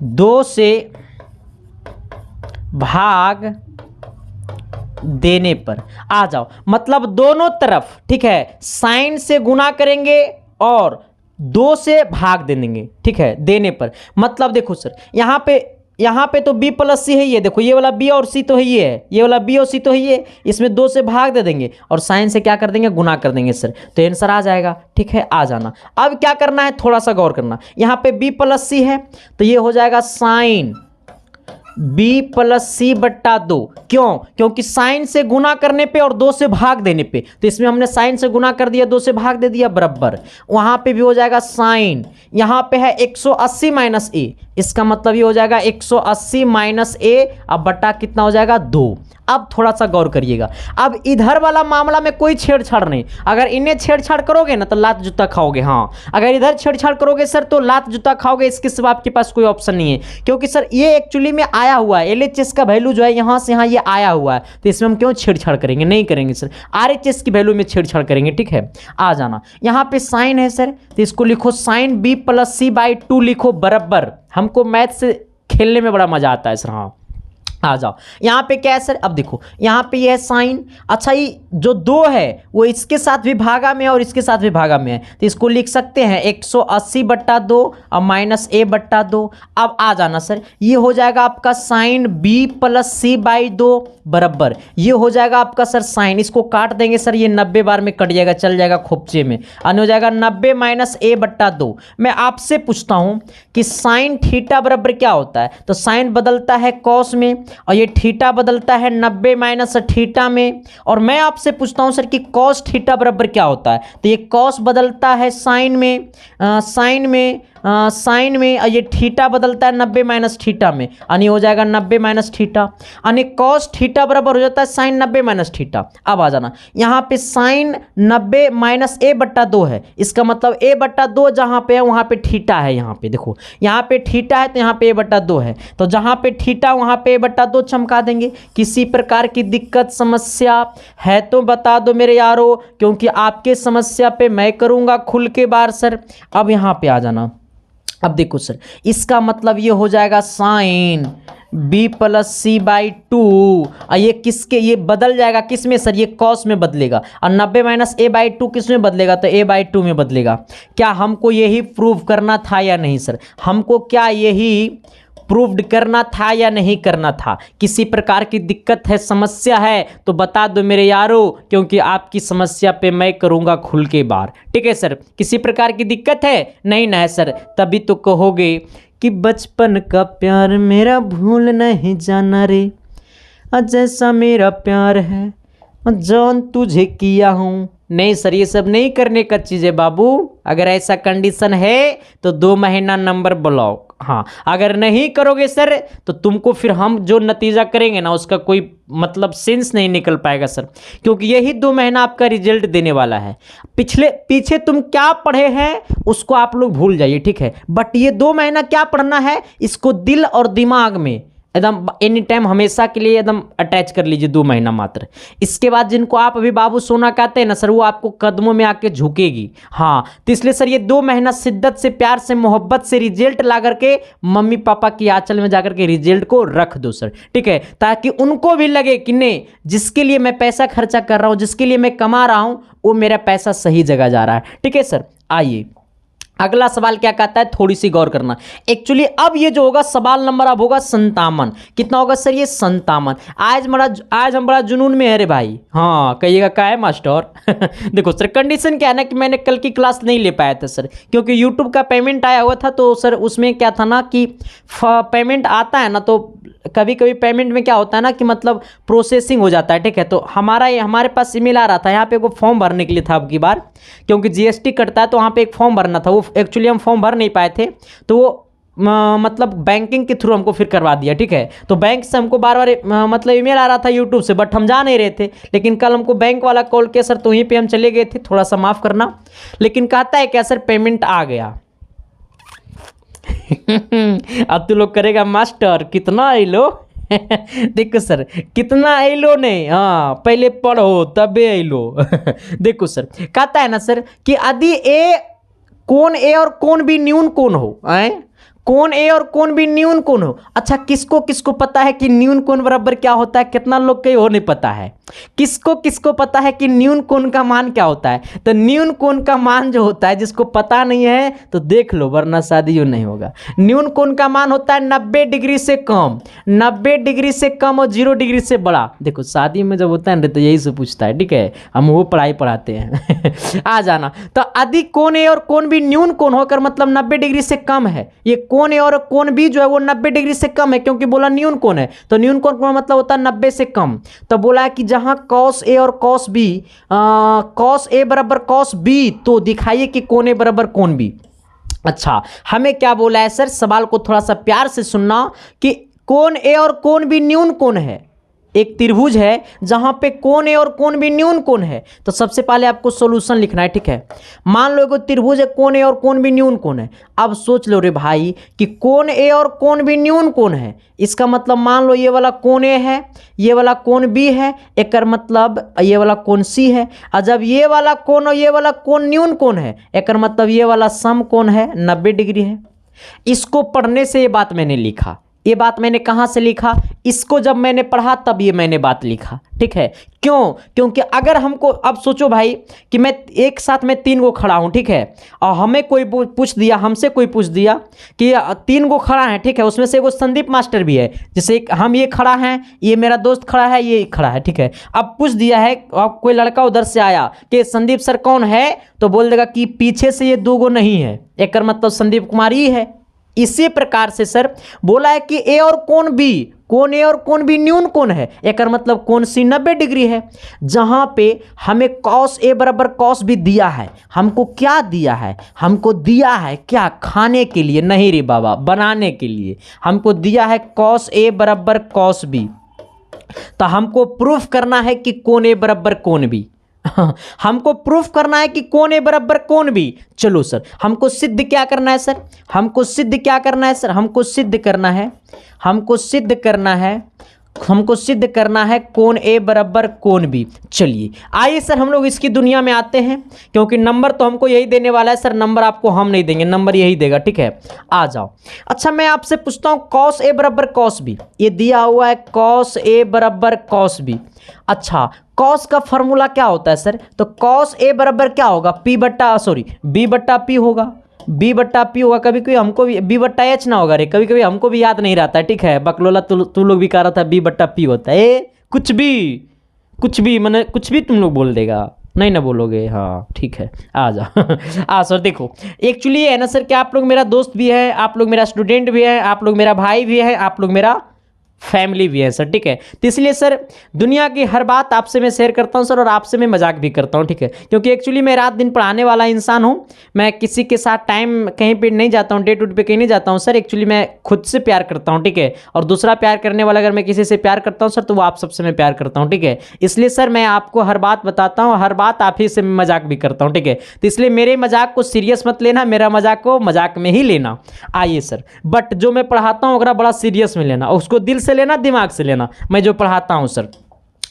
2 से भाग देने पर। आ जाओ, मतलब दोनों तरफ, ठीक है, साइन से गुना करेंगे और 2 से भाग दे देंगे। ठीक है, देने पर मतलब देखो सर, यहाँ पे तो B प्लस C है, ये देखो ये वाला B और C तो है, ये है, ये वाला B और C तो है, ये इसमें 2 से भाग दे देंगे और साइन से क्या कर देंगे, गुना कर देंगे सर, तो आंसर आ जाएगा। ठीक है, आ जाना। अब क्या करना है, थोड़ा सा गौर करना, यहाँ पे B प्लस C है तो ये हो जाएगा साइन B प्लस C बट्टा 2। क्यों? क्योंकि साइन से गुना करने पे और 2 से भाग देने पे, तो इसमें हमने साइन से गुना कर दिया, 2 से भाग दे दिया, बराबर। वहां पे भी हो जाएगा साइन, यहाँ पे है 180 माइनस A, इसका मतलब ये हो जाएगा 180 माइनस A, अब बट्टा कितना हो जाएगा, 2। अब थोड़ा सा गौर करिएगा, अब इधर वाला मामला में कोई छेड़छाड़ नहीं। अगर इन्हें छेड़छाड़ करोगे ना तो लात जूता खाओगे। हाँ, अगर इधर छेड़छाड़ करोगे सर तो लात जूता खाओगे, इसके सिवा आपके पास कोई ऑप्शन नहीं है। क्योंकि सर ये एक्चुअली में आया हुआ है, LHS का वैल्यू जो है यहाँ से यहाँ ये आया हुआ है, तो इसमें हम क्यों छेड़छाड़ करेंगे, नहीं करेंगे सर। RHS की वैल्यू में छेड़छाड़ करेंगे। ठीक है, आ जाना। यहाँ पे साइन है सर, तो इसको लिखो sine B plus C by 2 लिखो, बराबर। हमको मैथ से खेलने में बड़ा मजा आता है सर। हाँ, आ जाओ, यहाँ पे क्या है सर, अब देखो यहाँ पे ये है साइन। अच्छा, ये जो 2 है वो इसके साथ भी भागा में और इसके साथ भी भागा में है, तो इसको लिख सकते हैं 180 बट्टा 2 और माइनस A बट्टा 2। अब आ जाना सर, ये हो जाएगा आपका sine B plus C by 2 बराबर, ये हो जाएगा आपका सर साइन, इसको काट देंगे सर, ये 90 बार में कट जाएगा, चल जाएगा खोपचे में, अन्य हो जाएगा 90 माइनस A बट्टा 2। मैं आपसे पूछता हूँ कि साइन थीटा बराबर क्या होता है, तो साइन बदलता है कॉस में और ये थीटा बदलता है 90 माइनस थीटा में। और मैं आपसे पूछता हूं सर कि कॉस थीटा बराबर क्या होता है, तो ये कॉस बदलता है साइन में, साइन में ये थीटा बदलता है 90 माइनस थीटा में, यानी हो जाएगा 90 माइनस थीटा, यानी कॉस थीटा बराबर हो जाता है साइन 90 माइनस थीटा। अब आ जाना यहाँ पे साइन 90 माइनस a बट्टा 2 है, इसका मतलब a बट्टा 2 जहाँ पे है वहाँ पे थीटा है। यहाँ पे देखो, यहाँ पे थीटा है तो यहाँ पे a बट्टा 2 है, तो जहाँ पे थीटा वहाँ पे a बट्टा 2 चमका देंगे। किसी प्रकार की दिक्कत समस्या है तो बता दो मेरे यारो, क्योंकि आपके समस्या पे मैं करूँगा खुल के बार सर। अब यहाँ पे आ जाना, अब देखो सर, इसका मतलब ये हो जाएगा sine b plus C by 2, ये किसके, ये बदल जाएगा किस में सर, ये कॉस में बदलेगा, और 90 माइनस a बाई 2 किस में बदलेगा, तो a बाई 2 में बदलेगा। क्या हमको यही प्रूव करना था या नहीं सर, हमको क्या यही प्रूव्ड करना था या नहीं करना था? किसी प्रकार की दिक्कत है, समस्या है तो बता दो मेरे यारो, क्योंकि आपकी समस्या पे मैं करूंगा खुल के बार। ठीक है सर, किसी प्रकार की दिक्कत है नहीं ना है सर, तभी तो कहोगे कि बचपन का प्यार मेरा भूल नहीं जाना रे, जैसा मेरा प्यार है जान तुझे किया हूँ। नहीं सर, ये सब नहीं करने का चीज़ है बाबू। अगर ऐसा कंडीशन है तो 2 महीना नंबर ब्लॉक। हाँ, अगर नहीं करोगे सर तो तुमको फिर हम जो नतीजा करेंगे ना उसका कोई मतलब सेंस नहीं निकल पाएगा सर, क्योंकि यही 2 महीना आपका रिजल्ट देने वाला है। पीछे तुम क्या पढ़े हैं उसको आप लोग भूल जाइए, ठीक है, बट ये 2 महीना क्या पढ़ना है इसको दिल और दिमाग में एकदम एनी टाइम हमेशा के लिए एकदम अटैच कर लीजिए, 2 महीना मात्र। इसके बाद जिनको आप अभी बाबू सोना कहते हैं ना सर, वो आपको कदमों में आके झुकेगी। हाँ, तो इसलिए सर ये 2 महीना शिद्दत से, प्यार से, मोहब्बत से रिजल्ट ला करके मम्मी पापा की आंचल में जाकर के रिजल्ट को रख दो सर, ठीक है, ताकि उनको भी लगे कि नहीं, जिसके लिए मैं पैसा खर्चा कर रहा हूँ, जिसके लिए मैं कमा रहा हूँ, वो मेरा पैसा सही जगह जा रहा है। ठीक है सर, आइए अगला सवाल क्या कहता है, थोड़ी सी गौर करना। एक्चुअली अब ये जो होगा सवाल नंबर अब होगा 57। कितना होगा सर, ये 57। आज हम बड़ा जुनून में है रे भाई। हाँ, कहिएगा क्या है मास्टर। देखो सर, कंडीशन क्या है ना कि मैंने कल की क्लास नहीं ले पाया था सर, क्योंकि यूट्यूब का पेमेंट आया हुआ था, तो सर उसमें क्या था ना कि पेमेंट आता है ना, तो कभी कभी पेमेंट में क्या होता है ना कि मतलब प्रोसेसिंग हो जाता है। ठीक है, तो हमारे पास ईमेल आ रहा था, यहाँ पे को फॉर्म भरने के लिए था अब की बार, क्योंकि जीएसटी कटता है तो वहाँ पे एक फॉर्म भरना था। वो एक्चुअली हम फॉर्म भर नहीं पाए थे, तो वो मतलब बैंकिंग के थ्रू हमको फिर करवा दिया। ठीक है, तो बैंक से हमको बार बार मतलब ईमेल आ रहा था यूट्यूब से, बट हम जा नहीं रहे थे। लेकिन कल हमको बैंक वाला कॉल किया सर, तो वहीं पे हम चले गए थे, थोड़ा सा माफ़ करना। लेकिन कहता है क्या सर, पेमेंट आ गया। अब तू लोग करेगा मास्टर कितना आई लो। देखो सर, कितना आई लो नहीं, हाँ पहले पढ़ो तबे आई लो। देखो सर, कहता है ना सर कि यदि कोण ए और कोण बी न्यून कोण हो, कोण ए और कोण बी न्यून कोण हो। अच्छा, किसको किसको पता है कि न्यून कोण बराबर क्या होता है? कितना लोग के वो नहीं पता है? किसको किसको पता है कि न्यून कोण का मान क्या होता है? तो न्यून कोण का मान जो होता है, जिसको पता नहीं है तो देख लो, वरना शादी यूँ नहीं होगा। न्यून कोण का मान होता है 90 डिग्री से कम, 90 डिग्री से कम और 0 डिग्री से बड़ा। देखो शादी में जब होता है ना तो यही से पूछता है, ठीक है, हम वो पढ़ाई पढ़ाते हैं। आ जाना, तो यदि कोण ए और कोण बी न्यून कोण होकर मतलब 90 डिग्री से कम है, ये कोण ए और कोण बी जो है वो 90 डिग्री से कम है, क्योंकि बोला न्यून कोण है, तो न्यून कोण का मतलब होता है 90 से कम। तो बोला है कि जहां कॉस ए और कॉस बी, कॉस ए बराबर कॉस बी, तो दिखाइए कि कोण ए बराबर कोण बी। अच्छा, हमें क्या बोला है सर, सवाल को थोड़ा सा प्यार से सुनना कि कोण ए और कोण बी न्यून कोण है। एक त्रिभुज है जहां पे कोण ए और कोण बी न्यून कोण है, तो सबसे पहले आपको सॉल्यूशन लिखना है। ठीक है, मान लो एगो त्रिभुज है, कोण ए और कोण बी न्यून कोण है। अब सोच लो रे भाई कि कोण ए और कोण बी न्यून कोण है, इसका मतलब मान लो ये वाला कोण ए है, ये वाला कोण बी है, एक मतलब ये वाला कोण सी है। और जब ये वाला कोण और ये वाला कोण न्यून कोण है, एक मतलब ये वाला सम कोण है, 90 डिग्री है। इसको पढ़ने से ये बात मैंने लिखा। ये बात मैंने कहाँ से लिखा? इसको जब मैंने पढ़ा तब ये मैंने बात लिखा। ठीक है, क्यों? क्योंकि अगर हमको, अब सोचो भाई कि मैं एक साथ में 3 गो खड़ा हूँ, ठीक है, और हमें कोई पूछ दिया, हमसे कोई पूछ दिया कि 3 गो खड़ा है, ठीक है, उसमें से एगो संदीप मास्टर भी है, जैसे हम ये खड़ा हैं, ये मेरा दोस्त खड़ा है, ये खड़ा है, ठीक है। अब पूछ दिया है, अब कोई लड़का उधर से आया कि संदीप सर कौन है, तो बोल देगा कि पीछे से ये 2 गो नहीं है, एक मतलब संदीप कुमार ही है। इसी प्रकार से सर बोला है कि ए और कोण बी, कोण ए और कोण बी न्यून कोण है, एक मतलब कोण सी 90 डिग्री है। जहां पे हमें कॉस ए बराबर कॉस बी दिया है, हमको क्या दिया है, हमको दिया है क्या, खाने के लिए नहीं रे बाबा, बनाने के लिए हमको दिया है कॉस ए बराबर कॉस बी। तो हमको प्रूफ करना है कि कोण ए बराबर कोण बी हमको प्रूफ करना है कि कोण ए बराबर कोण बी। चलो सर, हमको सिद्ध क्या करना है सर, हमको सिद्ध क्या करना है सर, हमको सिद्ध करना है, हमको सिद्ध करना है, हमको सिद्ध करना है कोण ए बराबर कोण बी। चलिए आइए सर हम लोग इसकी दुनिया में आते हैं, क्योंकि नंबर तो हमको यही देने वाला है सर, नंबर आपको हम नहीं देंगे, नंबर यही देगा, ठीक है। आ जाओ। अच्छा मैं आपसे पूछता हूं कॉस ए बराबर कॉस बी, ये दिया हुआ है कॉस ए बराबर कॉस बी। अच्छा कॉस का फॉर्मूला क्या होता है सर, तो कॉस ए बराबर क्या होगा, बी बट्टा पी होगा, बी बट्टा पी होगा। कभी कभी हमको भी बी बट्टा एच ना होगा रे, कभी कभी हमको भी याद नहीं रहता है, ठीक है। बकलोला तू लोग भी कह रहा था बी बट्टा पी होता है, कुछ भी मैंने कुछ भी तुम लोग बोल देगा, नहीं ना बोलोगे, हाँ ठीक है। आ जा सर देखो एक्चुअली है ना सर कि आप लोग मेरा दोस्त भी है, आप लोग मेरा स्टूडेंट भी है, आप लोग मेरा भाई भी है, आप लोग मेरा फैमिली भी है सर, ठीक है। तो इसलिए सर दुनिया की हर बात आपसे मैं शेयर करता हूं सर, और आपसे मैं मजाक भी करता हूं, ठीक है। क्योंकि एक्चुअली मैं रात दिन पढ़ाने वाला इंसान हूं, मैं किसी के साथ टाइम कहीं पे नहीं जाता हूं, डेट उट पे कहीं नहीं जाता हूं सर। एक्चुअली मैं खुद से प्यार करता हूं, ठीक है। और दूसरा प्यार करने वाला अगर मैं किसी से प्यार करता हूं सर, तो वो आप सबसे मैं प्यार करता हूं, ठीक है। इसलिए सर मैं आपको हर बात बताता हूँ, हर बात आप ही से मजाक भी करता हूँ, ठीक है। तो इसलिए मेरे मजाक को सीरियस मत लेना, मेरा मजाक को मजाक में ही लेना। आइए सर, बट जो मैं पढ़ाता हूँ अगर बड़ा सीरियस में लेना, उसको दिल से लेना, दिमाग से लेना, मैं जो पढ़ाता हूं सर।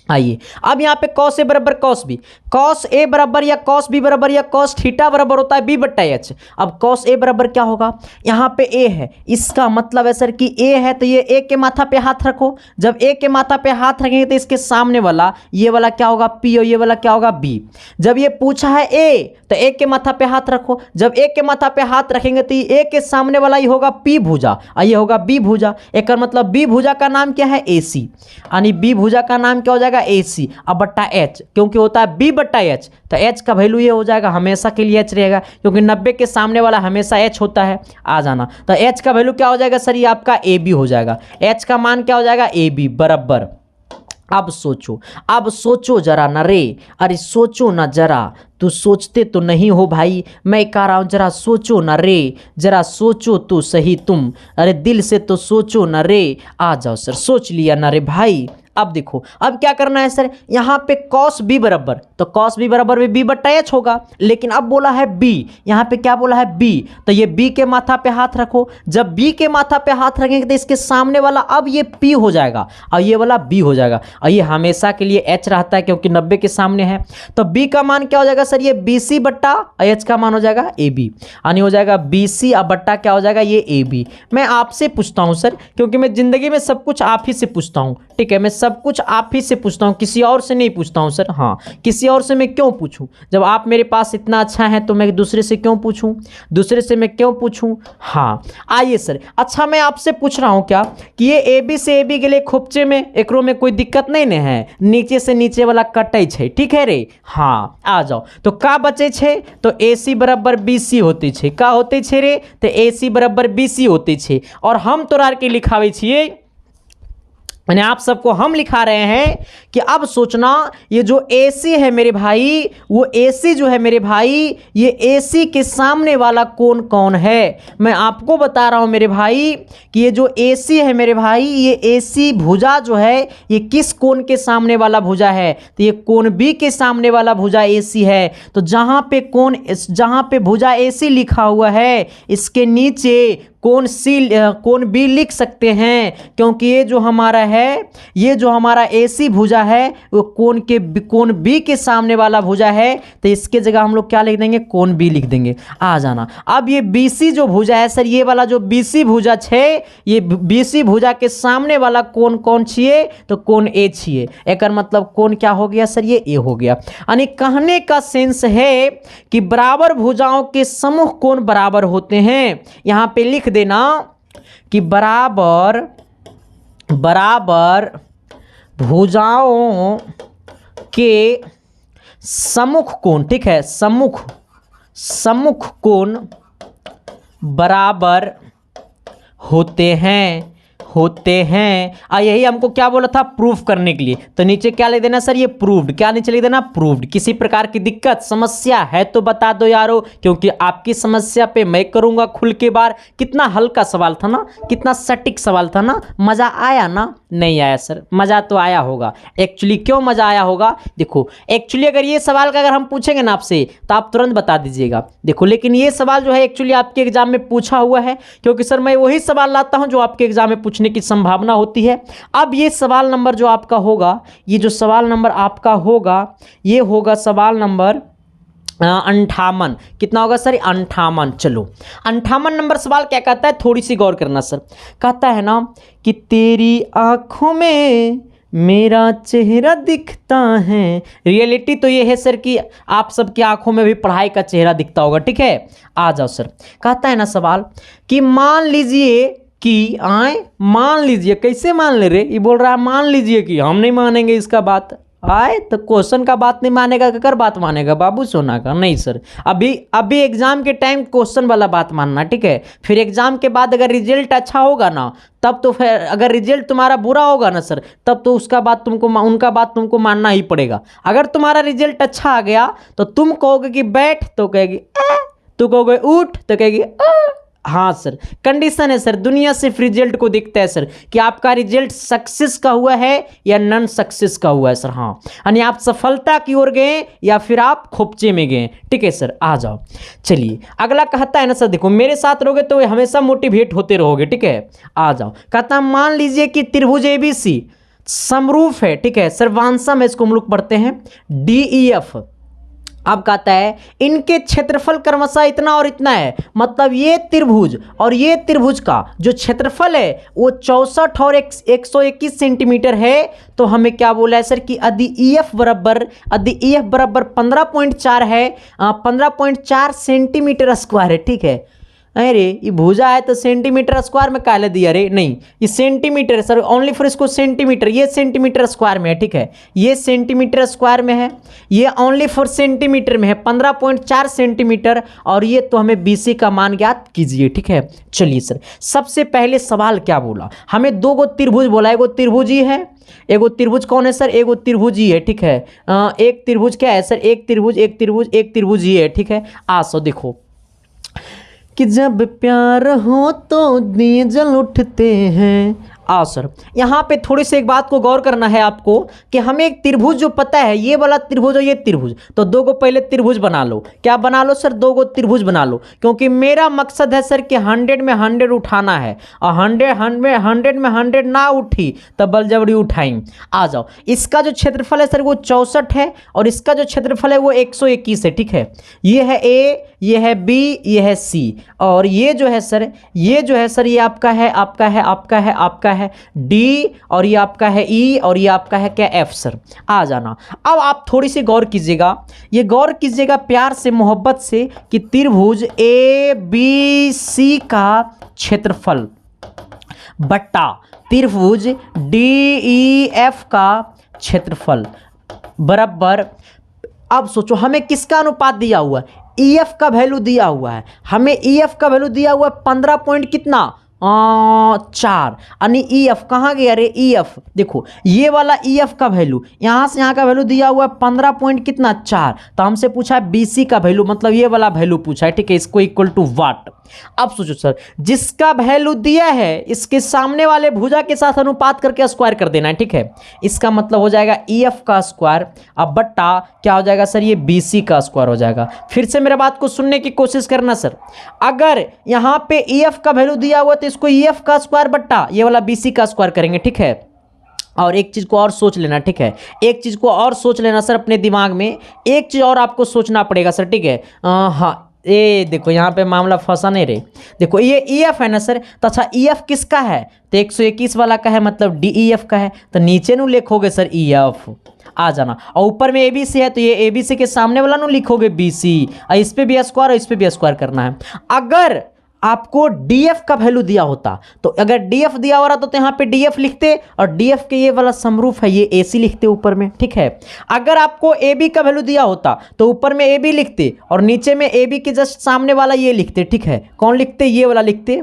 आइए अब यहां पे कॉस ए बराबर कॉस बी, कॉस ए बराबर या कॉस बी बराबर या कॉस थीटा बराबर होता है बी बट्टा एच। अब कॉस ए बराबर क्या होगा, यहां पे ए है, इसका मतलब है सर कि ए है, तो ये ए के माथा पे हाथ रखो। जब ए के माथा पे हाथ रखेंगे तो इसके सामने वाला ये वाला क्या होगा, पी, और ये वाला क्या होगा, बी। जब ये पूछा है ए, तो ए के माथा पे हाथ रखो। जब ए के माथा पे हाथ रखेंगे तो ए के सामने वाला ये होगा पी भुजा, और ये होगा बी भुजा। एक मतलब बी भुजा का नाम क्या है, ए सी, यानी बी भुजा का नाम क्या हो जाएगा, ए सी। अब बट्टा एच, क्योंकि होता है बी बट्टा एच, तो एच का वैल्यू ये हो जाएगा, हमेशा के लिए एच रहेगा, क्योंकि 90 के सामने वाला हमेशा एच होता है। आ जाना, तो एच का वैल्यू क्या हो जाएगा सर, ये आपका ए बी हो जाएगा। एच का मान क्या हो जाएगा, ए बी बराबर। अब सोचो जरा न रे, अरे सोचो ना जरा, तू सोचते तो नहीं हो भाई, मैं कह रहा हूं जरा सोचो ना रे, जरा सोचो तो सही तुम, अरे दिल से तो सोचो ना रे। आ जाओ सर, सोच लिया ना रे भाई। अब देखो अब क्या करना है सर, यहां पे कॉस बी बराबर, तो कॉस बी बराबर भी बी बट्टा एच होगा, लेकिन अब बोला है बी, यहां पे क्या बोला है बी, तो ये बी के माथा पे हाथ रखो। जब बी के माथा पे हाथ रखेंगे तो इसके सामने वाला अब ये पी हो जाएगा, और ये वाला बी हो जाएगा, और ये हमेशा के लिए एच रहता है क्योंकि 90 के सामने है। तो बी का मान क्या हो जाएगा सर, ये बी सी बट्टा एच का मान हो जाएगा ए बी, यानी हो जाएगा बी सी, अब बट्टा क्या हो जाएगा, ये ए बी। मैं आपसे पूछता हूं सर, क्योंकि मैं जिंदगी में सब कुछ आप ही से पूछता हूं, ठीक है। मैं सब कुछ आप ही से पूछता हूं, किसी और से नहीं पूछता हूं सर। हाँ, किसी और से मैं क्यों पूछूं, जब आप मेरे पास इतना अच्छा है तो मैं दूसरे से क्यों पूछूं, दूसरे से मैं क्यों पूछूं। हाँ आइए सर, अच्छा मैं आपसे पूछ रहा हूं क्या कि ये ए बी से ए बी के लिए खोपचे में एकरो में कोई दिक्कत नहीं न है, नीचे से नीचे वाला कटे छे, ठीक है रे। हाँ आ जाओ, तो का बचे छे, तो ए सी बराबर बी सी होते छे, का होते छे रे, तो ए सी बराबर बी सी होते छे। और हम तोरा के लिखावे छिए, मैंने आप सबको हम लिखा रहे हैं कि अब सोचना, ये जो AC है मेरे भाई, वो AC जो है मेरे भाई, ये AC के सामने वाला कोण कौन है। मैं आपको बता रहा हूं मेरे भाई कि ये जो AC है मेरे भाई, ये AC भुजा जो है ये किस कोण के सामने वाला भुजा है, तो ये कोण B के सामने वाला भुजा AC है। तो जहां पे भुजा AC लिखा हुआ है, इसके नीचे कोण बी लिख सकते हैं, क्योंकि ये जो हमारा AC भुजा है वो कोण बी के सामने वाला भुजा है, तो इसके जगह हम लोग क्या लिख देंगे, कोण बी लिख देंगे। आ जाना, अब ये BC जो भुजा है सर, ये वाला जो BC भुजा छे, ये BC भुजा के सामने वाला कोण कौन छिए, तो कोण A छिए। एक मतलब कोण क्या हो गया सर, ये A हो गया। यानी कहने का सेंस है कि बराबर भुजाओं के समूह कोण बराबर होते हैं। यहां पे लिख देना कि बराबर भुजाओं के सम्मुख कोण, ठीक है, सम्मुख कोण बराबर होते होते हैं। यही हमको क्या बोला था, प्रूफ करने के लिए। तो नीचे क्या लिख देना सर, ये प्रूव्ड। क्या नीचे लिख देना, प्रूव्ड। किसी प्रकार की दिक्कत समस्या है तो बता दो यारो, क्योंकि आपकी समस्या पे मैं करूंगा खुल के बार। कितना हल्का सवाल था ना, कितना सटीक सवाल था ना। मजा आया ना? नहीं आया सर, मजा तो आया होगा। एक्चुअली क्यों मजा आया होगा, देखो एक्चुअली अगर ये सवाल का अगर हम पूछेंगे ना आपसे तो आप तुरंत बता दीजिएगा। देखो लेकिन ये सवाल जो है एक्चुअली आपके एग्जाम में पूछा हुआ है, क्योंकि सर मैं वही सवाल लाता हूं जो आपके एग्जाम में पूछने की संभावना होती है। अब ये सवाल नंबर जो आपका होगा, ये जो सवाल नंबर आपका होगा, ये होगा सवाल नंबर 58। कितना होगा सर, 58। चलो 58 नंबर सवाल क्या कहता है, थोड़ी सी गौर करना सर। कहता है ना कि तेरी आंखों में मेरा चेहरा दिखता है। रियलिटी तो ये है सर कि आप सबकी आंखों में भी पढ़ाई का चेहरा दिखता होगा, ठीक है। आ जाओ सर, कहता है ना सवाल कि मान लीजिए कि मान लीजिए, कैसे मान ले रे, ये बोल रहा है मान लीजिए कि, हम नहीं मानेंगे इसका बात। तो क्वेश्चन का बात नहीं मानेगा, कर बात मानेगा बाबू सोना का? नहीं सर, अभी एग्जाम के टाइम क्वेश्चन वाला बात मानना, ठीक है। फिर एग्जाम के बाद अगर रिजल्ट अच्छा होगा ना, तब तो फिर अगर रिजल्ट तुम्हारा बुरा होगा ना सर, तब तो उनका बात तुमको मानना ही पड़ेगा। अगर तुम्हारा रिजल्ट अच्छा आ गया तो तुम कहोगे कि बैठ, तो कहेगी तू कहोगे उठ, तो कहेगी हाँ सर। कंडीशन है सर, दुनिया सिर्फ रिजल्ट को देखता है सर, कि आपका रिजल्ट सक्सेस का हुआ है या नॉन सक्सेस का हुआ है सर। हाँ, यानी आप सफलता की ओर गए या फिर आप खोपचे में गए, ठीक है सर। आ जाओ, चलिए अगला कहता है ना सर, देखो मेरे साथ रहोगे तो हमेशा मोटिवेट होते रहोगे, ठीक है। आ जाओ, कहता है मान लीजिए कि त्रिभुज ABC समरूप है, ठीक है। सर्वांशम है, इसको हम लोग पढ़ते हैं DEF। अब कहता है इनके क्षेत्रफल क्रमशः इतना और इतना है, मतलब ये त्रिभुज और ये त्रिभुज का जो क्षेत्रफल है वो 64 और 121 सेंटीमीटर है। तो हमें क्या बोला है सर कि यदि EF बराबर 15.4 है, 15.4 सेंटीमीटर स्क्वायर है, ठीक है। अरे ये भुजा है तो सेंटीमीटर स्क्वायर में काले दिया रे, नहीं ये सेंटीमीटर है सर, ओनली फॉर इसको सेंटीमीटर, ये सेंटीमीटर स्क्वायर में है, ठीक है। ये सेंटीमीटर स्क्वायर में है, ये ओनली फॉर सेंटीमीटर में है 15.4 सेंटीमीटर। और ये तो हमें BC का मान ज्ञात कीजिए, ठीक है। चलिए सर, सबसे पहले सवाल क्या बोला, हमें दो गो त्रिभुज बोला, एगो त्रिभुज ही है, एगो त्रिभुज कौन है सर, एगो त्रिभुज ही है, ठीक है। एक त्रिभुज क्या है सर, एक त्रिभुज ही है, ठीक है। सो देखो कि जब प्यार हो तो दिए जल उठते हैं। सर यहाँ पे थोड़ी सी एक बात को गौर करना है आपको कि हमें एक त्रिभुज जो पता है, ये वाला त्रिभुज और ये त्रिभुज, तो दो गो पहले त्रिभुज बना लो। क्या बना लो सर, दो गो त्रिभुज बना लो, क्योंकि मेरा मकसद है सर कि 100 में 100 उठाना है, और 100 में 100 ना उठी तब बलजबरी उठाई। आ जाओ, इसका जो क्षेत्रफल है सर वो 64 है, और इसका जो क्षेत्रफल है वो 121 है, ठीक है। ये है A, ये है B, ये है C, और ये जो है सर ये आपका है D, और ये आपका है E, और ये आपका है क्या F सर। आ जाना, अब आप थोड़ी सी गौर कीजिएगा, ये गौर कीजिएगा प्यार से मोहब्बत से कि त्रिभुज ABC का क्षेत्रफल बट्टा त्रिभुज DEF का क्षेत्रफल बराबर। अब सोचो हमें किसका अनुपात दिया हुआ है, EF का वैल्यू दिया हुआ है, हमें EF का वैल्यू दिया हुआ है 15 पॉइंट कितना 4, यानी EF कहाँ गया रे, EF देखो ये वाला EF का वैल्यू यहाँ से यहाँ का वैल्यू दिया हुआ है 15 पॉइंट कितना 4। तो हमसे पूछा है BC का वैल्यू, मतलब ये वाला वैल्यू पूछा है, ठीक है। इसको इक्वल टू वाट। अब सोचो सर, जिसका वैल्यू दिया है इसके सामने वाले भुजा के साथ अनुपात करके स्क्वायर कर देना है, ठीक है। इसका मतलब हो जाएगा EF का स्क्वायर, अब बट्टा क्या हो जाएगा सर, ये BC का स्क्वायर हो जाएगा। फिर से मेरे बात को सुनने की कोशिश करना सर, अगर यहाँ पे EF का वैल्यू दिया हुआ तो इसको EF का स्क्वायर बट्टा ये वाला BC का स्क्वायर करेंगे, ठीक है। और एक चीज़ को और सोच लेना, ठीक है, एक चीज़ को और सोच लेना सर अपने दिमाग में, एक चीज़ और आपको सोचना पड़ेगा सर, ठीक है। हाँ ये देखो यहाँ पे मामला फंसा नहीं रहे, देखो ये EF है ना सर, तो अच्छा EF किसका है, तो 121 वाला का है, मतलब DEF का है, तो नीचे नु लिखोगे सर EF। आ जाना, और ऊपर में ABC है तो ये ABC के सामने वाला नु लिखोगे BC, और इस पे भी स्क्वायर और इस पे भी स्क्वायर करना है। अगर आपको DF का वैल्यू दिया होता, तो अगर DF दिया हो रहा तो यहाँ पे DF लिखते, और DF के ये वाला समरूप है ये AC लिखते ऊपर में, ठीक है। अगर आपको AB का वैल्यू दिया होता तो ऊपर में AB लिखते, और नीचे में AB के जस्ट सामने वाला ये लिखते, ठीक है। कौन लिखते, ये वाला लिखते,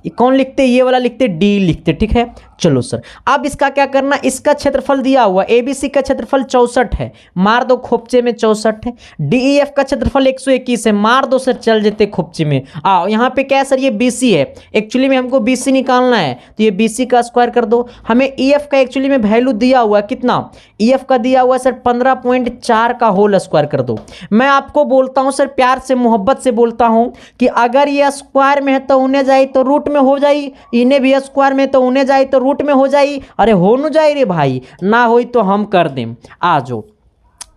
ये कौन लिखते, ये वाला लिखते, डी लिखते, ठीक है। चलो सर, अब इसका क्या करना, इसका क्षेत्रफल दिया हुआ एबीसी का क्षेत्रफल 64 है, मार दो खोपचे में 64 है। डीईएफ का क्षेत्रफल 121 है, मार दो सर, चल जेते खोपचे में। आओ यहाँ पे क्या है सर, ये बीसी है, एक्चुअली में हमको बीसी निकालना है, तो ये बीसी का स्क्वायर कर दो। हमें ईएफ का एक्चुअली में वैल्यू दिया हुआ है, कितना, ईएफ का दिया हुआ है सर 15.4 का होल स्क्वायर कर दो। मैं आपको बोलता हूँ सर, प्यार से मोहब्बत से बोलता हूँ कि अगर ये स्क्वायर में है तो उन्हें जाए तो रूट में हो जाई, इन्हें भी स्क्वायर में तो उन्हें जाए तो रूट में हो जाई। अरे हो न जाए रे भाई, ना होई तो हम कर दें। आ जाओ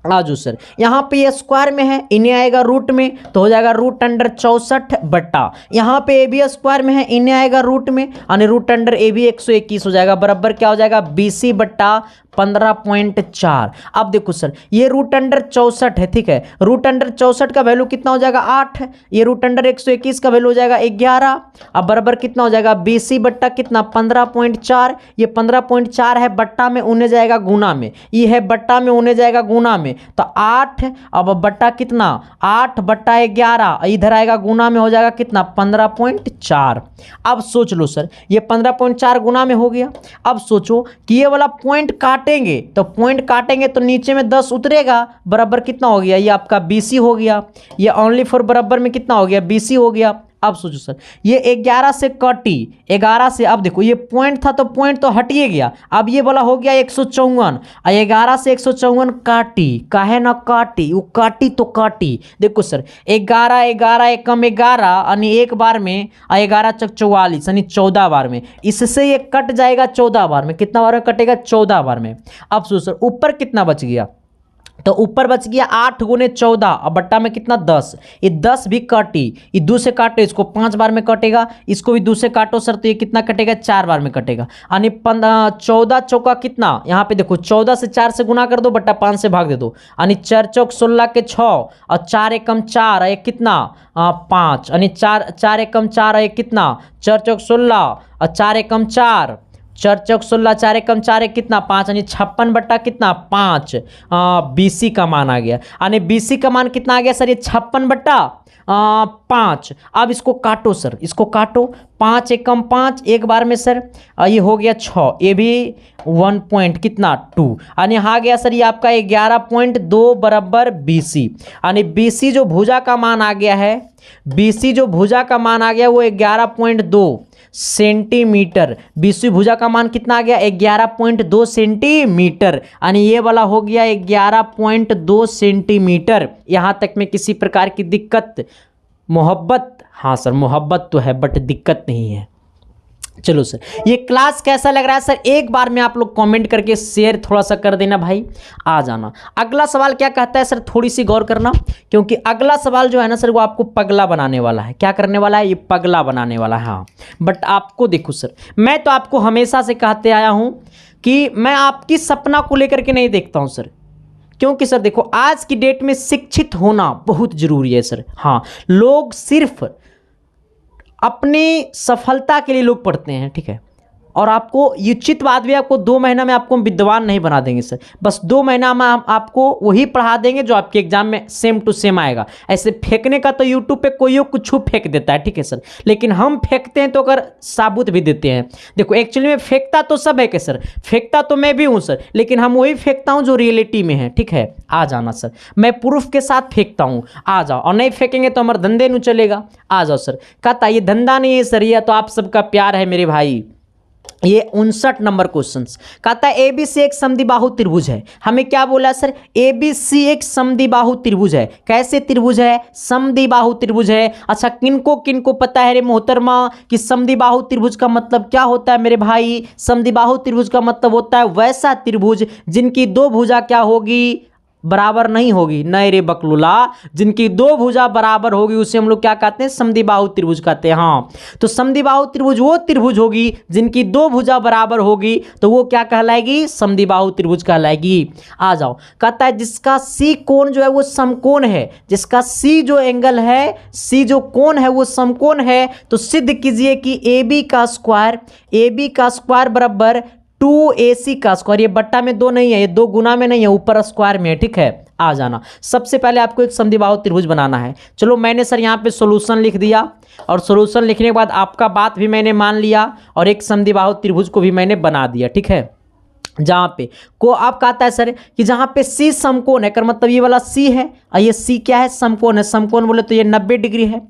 सर, यहाँ पे ये स्क्वायर में है, इन्हें आएगा रूट में तो हो जाएगा रूट अंडर 64 बट्टा, यहाँ पे ए बी स्क्वायर में है, इन्हें आएगा रूट में यानी रूट अंडर ए बी 121 हो जाएगा, बराबर क्या हो जाएगा, बीसी बट्टा 15.4। अब देखो सर, ये रूट अंडर 64 है, ठीक है, रूट अंडर 64 का वैल्यू कितना हो जाएगा 8 है, ये रूट अंडर 121 का वैल्यू हो जाएगा 11। अब बराबर कितना हो जाएगा, बीसी बट्टा कितना 15.4, ये 15.4 है, बट्टा में उन्हें जाएगा गुना में, ये है बट्टा में उन्हें जाएगा गुना में, तो 8, अब बट्टा कितना 8 बट्टा 11, इधर आएगा गुना में हो जाएगा कितना 15.4। अब सोच लो सर, ये 15.4 गुना में हो गया। अब सोचो कि ये वाला पॉइंट काटेंगे, तो पॉइंट काटेंगे तो नीचे में 10 उतरेगा, बराबर कितना हो गया, ये आपका बीसी हो गया, ये ओनली फॉर बराबर में कितना हो गया, बीसी हो गया। अब सोचो सर, ये 11 से कटी, 11 से, अब देखो ये पॉइंट था तो पॉइंट तो हटिए गया, अब ये वाला हो गया 154, 11 से 154 काटी, काहे ना काटी, वो काटी तो काटी। देखो सर, 11 11 एकम 11 यानी एक बार में, 11 चक 44 यानी 14 बार में, इससे ये कट जाएगा 14 बार में, कितना बार में कटेगा, 14 बार में। अब सोचो सर, ऊपर कितना बच गया, तो ऊपर बच गया 8 गुने 14, अब बट्टा में कितना 10, ये 10 भी काटी, ये 2 से काटो, इसको 5 बार में कटेगा, इसको भी 2 से काटो सर, तो ये कितना कटेगा, 4 बार में कटेगा, यानी 14 चौका कितना, यहाँ पे देखो 14 से 4 से गुना कर दो, बट्टा 5 से भाग दे दो, यानी 4 चौक 16 के 6 और 4 एकम 4, ये कितना 5, यानी 4 एकम 4, ये कितना 4 चौक 16 और 4 एकम 4, 4 चौक 16, 4 एकम 4 है कितना 5, यानी 56 बट्टा कितना 5, बीसी का मान आ गया, यानी बीसी का मान कितना आ गया सर, ये 56 बट्टा 5। अब इसको काटो सर, इसको काटो, 5 एकम 5 एक बार में सर, ये हो गया 6, ये भी 1 पॉइंट कितना 2, यानी आ गया सर ये आपका 11.2 बराबर बीसी, यानी बीसी जो भुजा का मान आ गया है, बीसी जो भुजा का मान आ गया वो 11.2 सेंटीमीटर, बीसी भुजा का मान कितना आ गया 11.2 सेंटीमीटर, यानी ये वाला हो गया 11.2 सेंटीमीटर। यहां तक में किसी प्रकार की दिक्कत, मोहब्बत, हाँ सर मोहब्बत तो है बट दिक्कत नहीं है। चलो सर, ये क्लास कैसा लग रहा है सर, एक बार में आप लोग कमेंट करके शेयर थोड़ा सा कर देना भाई। आ जाना, अगला सवाल क्या कहता है सर, थोड़ी सी गौर करना, क्योंकि अगला सवाल जो है ना सर वो आपको पगला बनाने वाला है। क्या करने वाला है, ये पगला बनाने वाला है। हाँ, बट आपको देखो सर, मैं तो आपको हमेशा से कहते आया हूं कि मैं आपकी सपना को लेकर के नहीं देखता हूं सर, क्योंकि सर देखो आज की डेट में शिक्षित होना बहुत जरूरी है सर। हाँ, लोग सिर्फ अपनी सफलता के लिए लोग पढ़ते हैं, ठीक है, और आपको ये उचित बात भी, आपको 2 महीना में आपको विद्वान नहीं बना देंगे सर, बस 2 महीना में हम आपको वही पढ़ा देंगे जो आपके एग्जाम में सेम टू सेम आएगा। ऐसे फेंकने का तो यूट्यूब पे कोई कुछ फेंक देता है, ठीक है सर, लेकिन हम फेंकते हैं तो अगर साबुत भी देते हैं। देखो एक्चुअली में फेंकता तो सब है कि सर, फेंकता तो मैं भी हूँ सर, लेकिन हम वही फेंकता हूँ जो रियलिटी में है, ठीक है। आ जाना सर, मैं प्रूफ के साथ फेंकता हूँ, आ जाओ, और नहीं फेंकेंगे तो हमारे धंधे नहीं चलेगा। आ जाओ सर, कहता ये धंधा नहीं है सर, ये तो आप सबका प्यार है मेरे भाई। ये 59 नंबर क्वेश्चन कहता है एबीसी एक समद्विबाहु त्रिभुज है। हमें क्या बोला सर, एबीसी एक समद्विबाहु त्रिभुज है। कैसे त्रिभुज है, समद्विबाहु त्रिभुज है। अच्छा, किनको पता है रे मोहतरमा कि समद्विबाहु त्रिभुज का मतलब क्या होता है मेरे भाई? समद्विबाहु त्रिभुज का मतलब होता है वैसा त्रिभुज जिनकी 2 भुजा क्या होगी, बराबर नहीं होगी। नहीं रे बकलुला, जिनकी 2 भुजा बराबर होगी उसे हम लोग क्या कहते हैं, समद्विबाहु त्रिभुज कहते हैं। हाँ, तो समद्विबाहु त्रिभुज वो त्रिभुज होगी जिनकी 2 भुजा बराबर होगी, तो वो क्या कहलाएगी, समद्विबाहु त्रिभुज कहलाएगी। आ जाओ, कहता है जिसका सी कोण जो है वो समकोण है, जिसका सी जो एंगल है, सी जो कोण है वो समकोण है, तो सिद्ध कीजिए कि ए बी का स्क्वायर बराबर 2ac का स्क्वायर, ये बट्टा में 2 नहीं है, ये 2 गुना में नहीं है, ऊपर स्क्वायर में है, ठीक है। आ जाना, सबसे पहले आपको एक समद्विबाहु त्रिभुज बनाना है। चलो मैंने सर यहाँ पे सॉल्यूशन लिख दिया, और सॉल्यूशन लिखने के बाद आपका बात भी मैंने मान लिया, और एक समद्विबाहु त्रिभुज को भी मैंने बना दिया, ठीक है। जहाँ पे को आप कहता है सर कि जहाँ पे C समकोण है, कर मतलब ये वाला C है, और ये C क्या है, समकोण है। समकोण बोले तो ये 90 डिग्री है।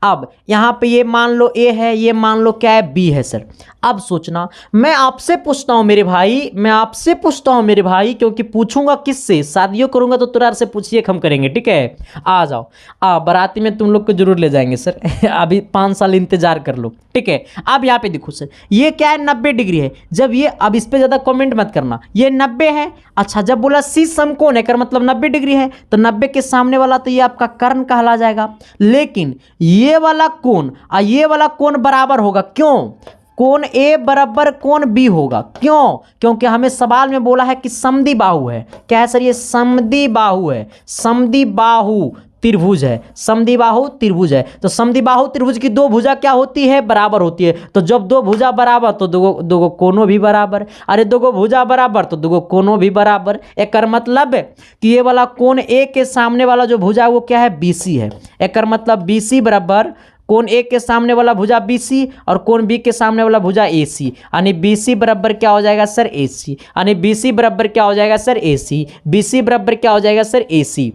अब यहाँ पे ये मान लो A है, ये मान लो क्या है, B है सर। अब सोचना, मैं आपसे पूछता हूँ मेरे भाई, मैं आपसे पूछता हूँ मेरे भाई, क्योंकि पूछूंगा किससे, शादियों करूंगा तो तुरार से पूछिए, हम करेंगे, ठीक है। आ जाओ, बाराती में तुम लोग को जरूर ले जाएंगे सर अभी 5 साल इंतजार कर लो, ठीक है। अब यहाँ पे देखो सर, ये क्या है, 90 डिग्री है। जब ये, अब इस पे ज्यादा कमेंट मत करना, ये 90 है। अच्छा, जब बोला C समकोण है, कर मतलब 90 डिग्री है, तो 90 के सामने वाला तो ये आपका कर्ण कहला जाएगा। लेकिन ये वाला कोण और ये वाला कोण बराबर होगा, क्यों? कोण A बराबर कोण B होगा, क्यों? क्योंकि हमें सवाल में बोला है कि समद्विबाहु है। क्या है सर, ये समद्विबाहु है, समद्विबाहु त्रिभुज है, समद्विबाहु त्रिभुज है। तो समद्विबाहु त्रिभुज की 2 भुजा क्या होती है, बराबर होती है। तो जब 2 भुजा बराबर तो दो कोनों भी बराबर, अरे 2 भुजा बराबर तो 2 कोनों भी बराबर। एक मतलब कि ये वाला कोण A के सामने वाला जो भुजा है वो क्या है, BC है। एक मतलब BC बराबर कोण A के सामने वाला भुजा BC और कोण B के सामने वाला भुजा AC, यानी BC बराबर क्या हो जाएगा सर, AC, यानी BC बराबर क्या हो जाएगा सर, AC, BC बराबर क्या हो जाएगा सर, AC।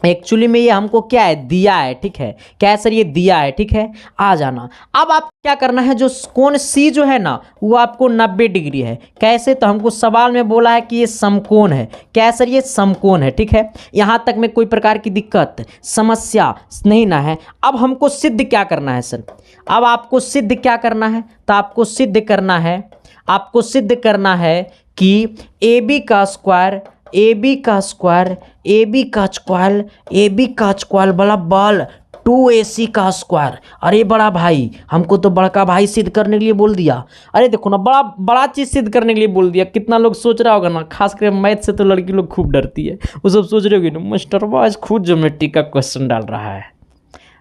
एक्चुअली में ये हमको क्या है, दिया है, ठीक है। क्या है सर, ये दिया है, ठीक है। आ जाना, अब आप क्या करना है, जो कोण C जो है ना वो आपको 90 डिग्री है। कैसे, तो हमको सवाल में बोला है कि ये समकोण है। क्या है सर, ये समकोण है, ठीक है। यहाँ तक में कोई प्रकार की दिक्कत समस्या नहीं ना है। अब हमको सिद्ध क्या करना है सर, अब आपको सिद्ध क्या करना है, तो आपको सिद्ध करना है, आपको सिद्ध करना है कि AB का स्क्वायर, AB का स्क्वायर, AB का स्क्वायर, AB का स्क्वायर बराबर 2AC का स्क्वायर। अरे बड़ा भाई, हमको तो बड़का भाई सिद्ध करने के लिए बोल दिया। अरे देखो ना, बड़ा बड़ा चीज़ सिद्ध करने के लिए बोल दिया। कितना लोग सोच रहा होगा ना, खासकर मैथ से तो लड़की लोग खूब डरती है। वो सब सोच रहे होगी ना, मास्टर आज खुद ज्योमेट्री का क्वेश्चन डाल रहा है,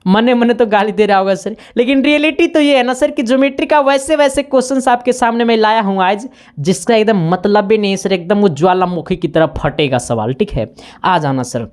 मने मने तो गाली दे रहा होगा सर। लेकिन रियलिटी तो ये है ना सर कि ज्योमेट्री का वैसे वैसे क्वेश्चंस आपके सामने मैं लाया हूँ आज, जिसका एकदम मतलब ही नहीं सर, एकदम वो ज्वालामुखी की तरह फटेगा सवाल, ठीक है। आ जाना सर,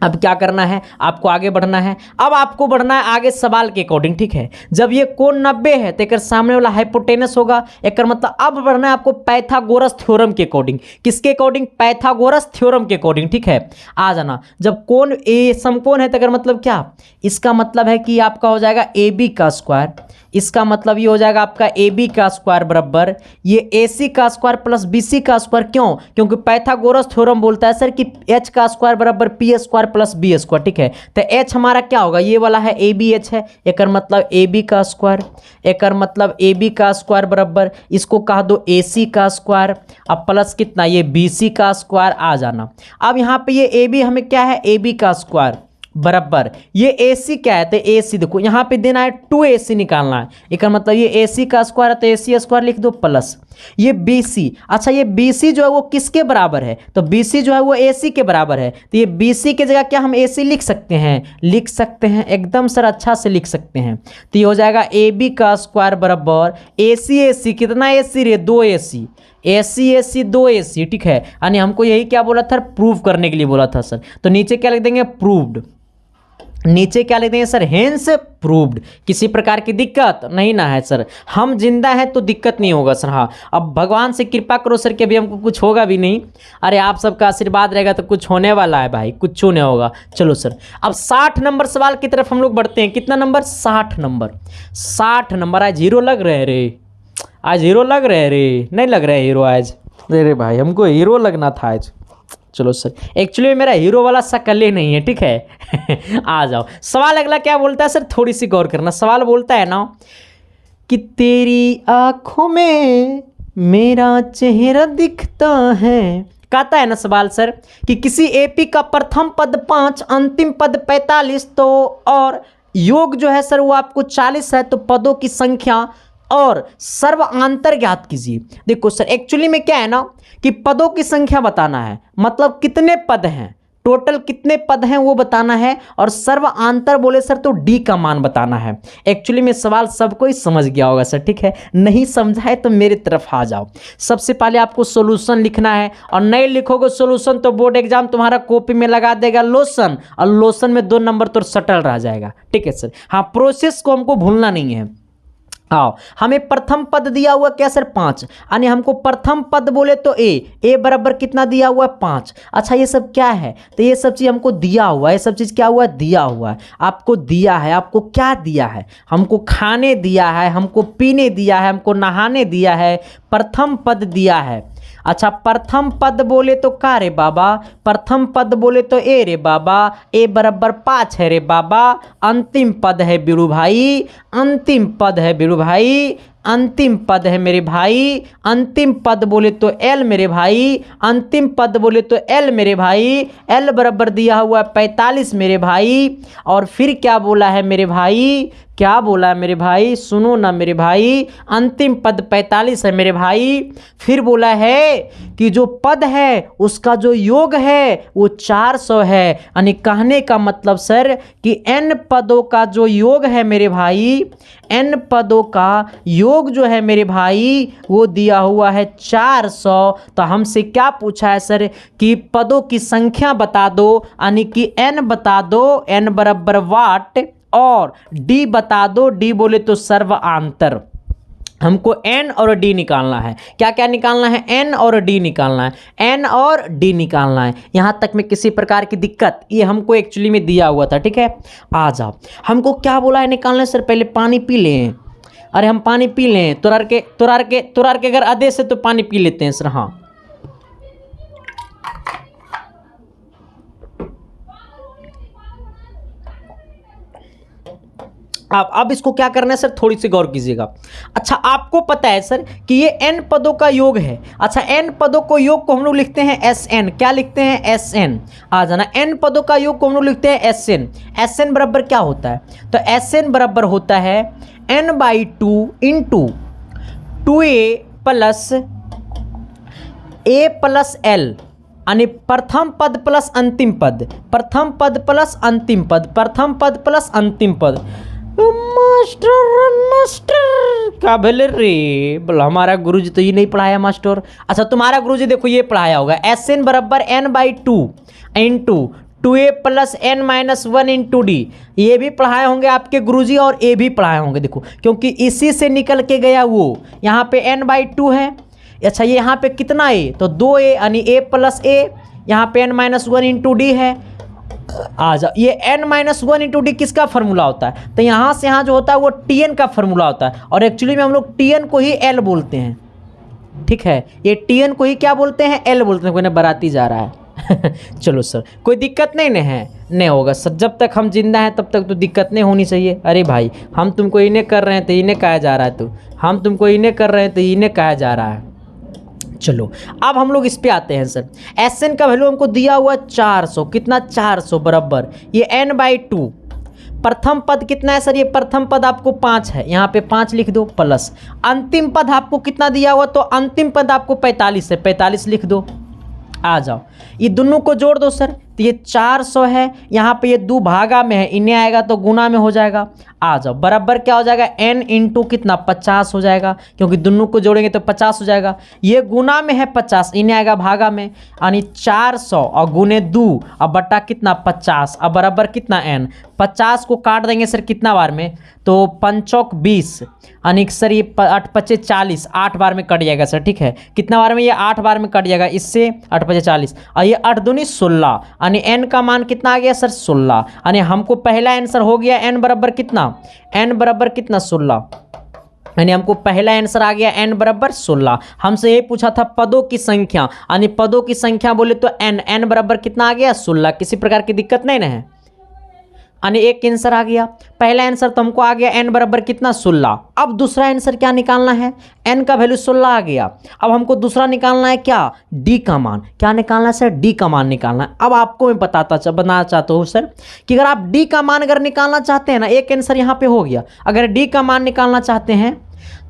अब क्या करना है, आपको आगे बढ़ना है। अब आपको बढ़ना है आगे सवाल के अकॉर्डिंग, ठीक है। जब ये कोण 90 है तो एक सामने वाला हाइपोटेनस होगा, एक मतलब अब बढ़ना है आपको पाइथागोरस थ्योरम के अकॉर्डिंग। किसके अकॉर्डिंग, पाइथागोरस थ्योरम के अकॉर्डिंग, ठीक है। आ जाना, जब कोण ए समकोण है तो अगर मतलब क्या, इसका मतलब है कि आपका हो जाएगा AB का स्क्वायर, इसका मतलब ये हो जाएगा आपका AB का स्क्वायर बराबर ये AC का स्क्वायर प्लस BC का स्क्वायर। क्यों, क्योंकि पाइथागोरस थ्योरम बोलता है सर कि H का स्क्वायर बराबर P square plus B square, ठीक है। तो H हमारा क्या होगा, ये वाला है ABH है, एक मतलब AB का स्क्वायर, एक मतलब AB का स्क्वायर बराबर इसको कह दो AC का स्क्वायर, अब प्लस कितना, ये BC का स्क्वायर। आ जाना, अब यहाँ पे ये AB हमें क्या है, AB का स्क्वायर बराबर ये AC क्या है, तो AC देखो यहाँ पे देना है 2AC निकालना है, एक मतलब ये AC का स्क्वायर है तो AC स्क्वायर लिख दो प्लस ये BC। अच्छा, ये BC जो है वो किसके बराबर है, तो BC जो है वो AC के बराबर है। तो ये BC के जगह क्या हम AC लिख सकते हैं, लिख सकते हैं एकदम सर, अच्छा से लिख सकते हैं। तो ये हो जाएगा AB का स्क्वायर बराबर AC कितना AC रे, 2AC, AC 2AC, ठीक है। यानी हमको यही क्या बोला था, प्रूव करने के लिए बोला था सर। तो नीचे क्या लिख देंगे, प्रूव्ड, नीचे क्या लिख देंगे सर, हेंस प्रूव्ड। किसी प्रकार की दिक्कत नहीं ना है सर, हम जिंदा हैं तो दिक्कत नहीं होगा सर। हाँ, अब भगवान से कृपा करो सर कि अभी हमको कुछ होगा भी नहीं। अरे आप सबका आशीर्वाद रहेगा तो कुछ होने वाला है भाई, कुछ नहीं होगा। चलो सर, अब 60 नंबर सवाल की तरफ हम लोग बढ़ते हैं। कितना नंबर, 60 नंबर, 60 नंबर। आज हीरो लग रहे रे, आज हीरो लग रहे रे, नहीं लग रहे हीरो आज, अरे भाई हमको हीरो लगना था आज। चलो सर, एक्चुअली मेरा हीरो वाला शक्ल ही नहीं है, ठीक है। आ जाओ, सवाल अगला क्या बोलता है सर, थोड़ी सी गौर करना। सवाल बोलता है ना कि तेरी आंखों में मेरा चेहरा दिखता है। कहता है ना सवाल सर कि किसी एपी का प्रथम पद 5, अंतिम पद 45, तो और योग जो है सर वो आपको 40 है, तो पदों की संख्या और सर्वांतर ज्ञात कीजिए। देखो सर, एक्चुअली में क्या है ना कि पदों की संख्या बताना है, मतलब कितने पद हैं, टोटल कितने पद हैं वो बताना है, और सर्वांतर बोले सर तो डी का मान बताना है। एक्चुअली में सवाल सबको ही समझ गया होगा सर, ठीक है, नहीं समझा है तो मेरी तरफ आ जाओ। सबसे पहले आपको सॉल्यूशन लिखना है, और नहीं लिखोगे सॉल्यूशन तो बोर्ड एग्जाम तुम्हारा कॉपी में लगा देगा लोशन, और लोशन में 2 नंबर तो सटल रह जाएगा, ठीक है सर। हाँ, प्रोसेस को हमको भूलना नहीं है। आओ, हमें प्रथम पद दिया हुआ क्या सर 5, यानी हमको प्रथम पद बोले तो ए बराबर कितना दिया हुआ है 5। अच्छा, ये सब क्या है, तो ये सब चीज़ हमको दिया हुआ है, ये सब चीज़ क्या हुआ है, दिया हुआ है, आपको दिया है। आपको क्या दिया है, हमको खाने दिया है, हमको पीने दिया है, हमको नहाने दिया है, प्रथम पद दिया है। अच्छा, प्रथम पद बोले तो का रे बाबा, प्रथम पद बोले तो ए रे बाबा, ए बराबर 5 है रे बाबा। अंतिम पद है बीरू भाई, अंतिम पद है बीरू भाई, अंतिम पद है मेरे भाई। अंतिम पद बोले तो एल मेरे भाई, अंतिम पद बोले तो एल मेरे भाई। एल बराबर दिया हुआ है 45 मेरे भाई। और फिर क्या बोला है मेरे भाई, क्या बोला है मेरे भाई, सुनो ना मेरे भाई, अंतिम पद 45 है मेरे भाई। फिर बोला है कि जो पद है उसका जो योग है वो 400 है, यानी कहने का मतलब सर कि n पदों का जो योग है मेरे भाई, n पदों का योग जो है मेरे भाई वो दिया हुआ है 400। तो हमसे क्या पूछा है सर कि पदों की संख्या बता दो, यानी कि n बता दो, n बराबर वाट, और d बता दो, d बोले तो सर्वांतर। हमको n और d निकालना है। क्या क्या निकालना है, n और d निकालना है, n और d निकालना है। यहाँ तक में किसी प्रकार की दिक्कत, ये हमको एक्चुअली में दिया हुआ था, ठीक है। आ जाओ, हमको क्या बोला है निकालना है सर, पहले पानी पी लें। अरे हम पानी पी लें, तुरार के अगर आदेश है तो पानी पी लेते हैं सर। हाँ, अब इसको क्या करना है सर, थोड़ी सी गौर कीजिएगा। अच्छा, आपको पता है सर कि ये n पदों का योग है। अच्छा, n पदों को योग को हम लोग लिखते हैं Sn। क्या लिखते हैं, Sn। आ जाना, n पदों का योग को हम लोग लिखते हैं Sn। Sn बराबर क्या होता है, तो Sn बराबर होता है n/2 into 2a plus a plus l, यानी प्रथम पद प्लस अंतिम पद, प्रथम पद प्लस अंतिम पद, प्रथम पद प्लस अंतिम पद। मास्टर का भेले रे, बोला हमारा गुरुजी तो ये नहीं पढ़ाया मास्टर। अच्छा, तुम्हारा गुरुजी देखो ये पढ़ाया होगा, Sn बराबर n/2 into 2a plus n-1 into d। ये भी पढ़ाए होंगे आपके गुरुजी, और ए भी पढ़ाए होंगे, देखो क्योंकि इसी से निकल के गया वो। यहाँ पे n/2 है। अच्छा, ये यहाँ पे कितना a, तो 2a, यानी a प्लस a, यहाँ पे n-1 इंटू डी है। आ जाओ, ये n-1 इंटू डी किसका फॉर्मूला होता है, तो यहाँ से यहाँ जो होता है वो tn का फॉर्मूला होता है, और एक्चुअली में हम लोग tn को ही l बोलते हैं, ठीक है। ये tn को ही क्या बोलते हैं, l बोलते हैं। कोई ना बाराती जा रहा है चलो सर, कोई दिक्कत नहीं ना है, नहीं होगा सर, जब तक हम जिंदा हैं तब तक तो दिक्कत नहीं होनी चाहिए। अरे भाई, हम तुमको इन्हें कर रहे हैं तो इन्हें कहा जा रहा है, तो हम तुमको इन्हें कर रहे हैं तो इन्हें कहा जा रहा है। चलो, अब हम लोग इस पे आते हैं सर। Sn का वैल्यू हमको दिया हुआ 400, कितना 400 बराबर ये n/2। प्रथम पद कितना है सर, ये प्रथम पद आपको 5 है, यहाँ पे 5 लिख दो, प्लस अंतिम पद आपको कितना दिया हुआ, तो अंतिम पद आपको 45 है, 45 लिख दो। आ जाओ, ये दोनों को जोड़ दो सर, तो ये 400 है, यहाँ पे ये 2 भागा में है, इन्हें आएगा तो गुना में हो जाएगा। आ जाओ, बराबर क्या हो जाएगा, n इंटू कितना 50 हो जाएगा, क्योंकि दोनों को जोड़ेंगे तो 50 हो जाएगा। ये गुना में है 50, इन्हें आएगा भागा में, यानी 400 और गुने 2 और बटा कितना 50, अब बराबर कितना n। 50 को काट देंगे सर कितना बार में, तो 5 20, यानी सर ये 8 5 40, 8 बार में कट जाएगा सर, ठीक है। कितना बार में, ये 8 बार में कट जाएगा, इससे 8 5 40, और ये 8 दूनी 16, यानी n का मान कितना आ गया सर 16। यानी हमको पहला आंसर हो गया n बराबर कितना, n बराबर कितना 16, यानी हमको पहला आंसर आ गया n बराबर 16। हमसे ये पूछा था पदों की संख्या, यानी पदों की संख्या बोले तो n बराबर कितना आ गया 16। किसी प्रकार की दिक्कत नहीं ना है, यानी एक आंसर आ गया। पहला आंसर तो हमको आ गया n बराबर कितना 16। अब दूसरा आंसर क्या निकालना है, n का वैल्यू 16 आ गया। अब हमको दूसरा निकालना है क्या, d का मान। क्या निकालना है सर, d का मान निकालना है। अब आपको मैं बताना चाहता हूँ सर कि अगर आप d का मान अगर निकालना चाहते हैं ना, एक आंसर यहाँ पे हो गया। अगर d का मान निकालना चाहते हैं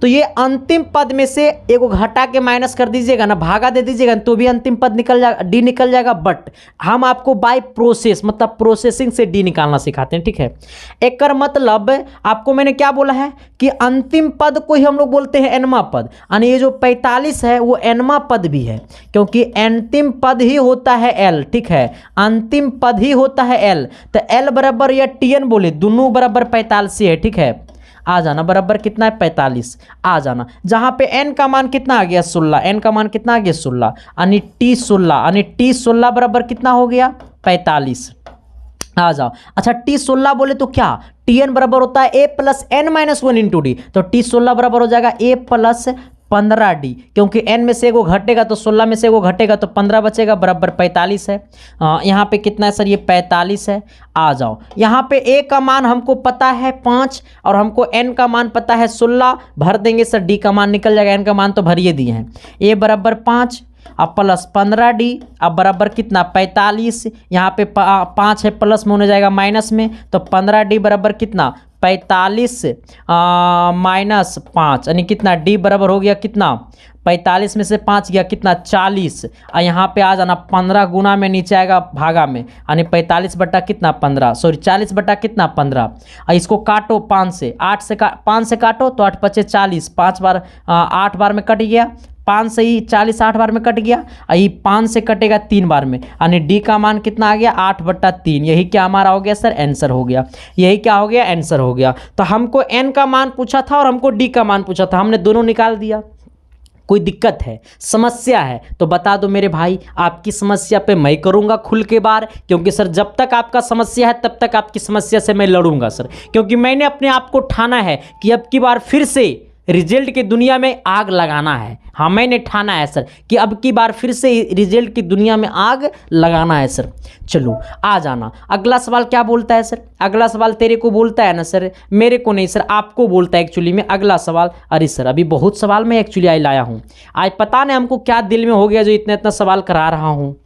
तो ये अंतिम पद में से एक को घटा के माइनस कर दीजिएगा ना, भागा दे दीजिएगा तो भी अंतिम पद निकल जाएगा, डी निकल जाएगा। बट हम आपको बाय प्रोसेस मतलब प्रोसेसिंग से डी निकालना सिखाते हैं, ठीक है। एक कर मतलब आपको मैंने क्या बोला है कि अंतिम पद को ही हम लोग बोलते हैं एनवा पद, यानी ये जो 45 है वो एनवा पद भी है, क्योंकि अंतिम पद ही होता है एल, ठीक है, अंतिम पद ही होता है एल। तो एल बराबर या टी एन बोले दोनों बराबर 45 है, ठीक है। आ जाना बराबर कितना है 45, आ जाना जहां पे n का मान कितना आ गया 16, n का मान कितना आ गया 16, यानी टी 16, यानी टी 16 बराबर कितना हो गया 45। आ जाओ, अच्छा टी 16 बोले तो क्या टी एन बराबर होता है a plus n minus 1 into d, तो टी 16 बराबर हो जाएगा ए प्लस 15d, क्योंकि n में से एगो घटेगा तो 16 में से एगो घटेगा तो 15 बचेगा, बराबर 45 है। यहाँ पे कितना है सर, ये 45 है। आ जाओ, यहाँ पे a का मान हमको पता है 5 और हमको n का मान पता है 16, भर देंगे सर d का मान निकल जाएगा, n का मान तो भरिए दिए हैं। a बराबर 5 अब प्लस 15d, अब बराबर कितना 45, यहाँ पे 5 है प्लस में होने जाएगा माइनस में, तो 15d बराबर कितना 45 माइनस 5, यानी कितना डी बराबर हो गया कितना 45 में से 5 गया कितना 40, और यहाँ पे आ जाना 15 गुना में नीचे आएगा भागा में, यानी 45 बटा कितना 15, सॉरी 40 बटा कितना 15, और इसको काटो 5 से 5 से काटो तो 8 पचे 40, 5 बार 8 बार में कट गया, 5 से ही 40 8 बार में कट गया, ये 5 से कटेगा 3 बार में, यानी डी का मान कितना आ गया 8/3। यही क्या हमारा हो गया सर, आंसर हो गया, यही क्या हो गया आंसर हो गया। तो हमको एन का मान पूछा था और हमको डी का मान पूछा था, हमने दोनों निकाल दिया। कोई दिक्कत है, समस्या है तो बता दो मेरे भाई, आपकी समस्या पे मैं करूंगा खुल के बार, क्योंकि सर जब तक आपका समस्या है तब तक आपकी समस्या से मैं लड़ूंगा सर, क्योंकि मैंने अपने आप को ठाना है कि अब की बार फिर से रिजल्ट की दुनिया में आग लगाना है। हाँ मैंने ठाना है सर कि अब की बार फिर से रिजल्ट की दुनिया में आग लगाना है सर। चलो आ जाना, अगला सवाल क्या बोलता है सर, अगला सवाल तेरे को बोलता है ना सर, मेरे को नहीं सर, आपको बोलता है एक्चुअली में अगला सवाल। अरे सर अभी बहुत सवाल मैं एक्चुअली आज लाया हूँ, आज पता नहीं हमको क्या दिल में हो गया जो इतना इतना सवाल करा रहा हूँ।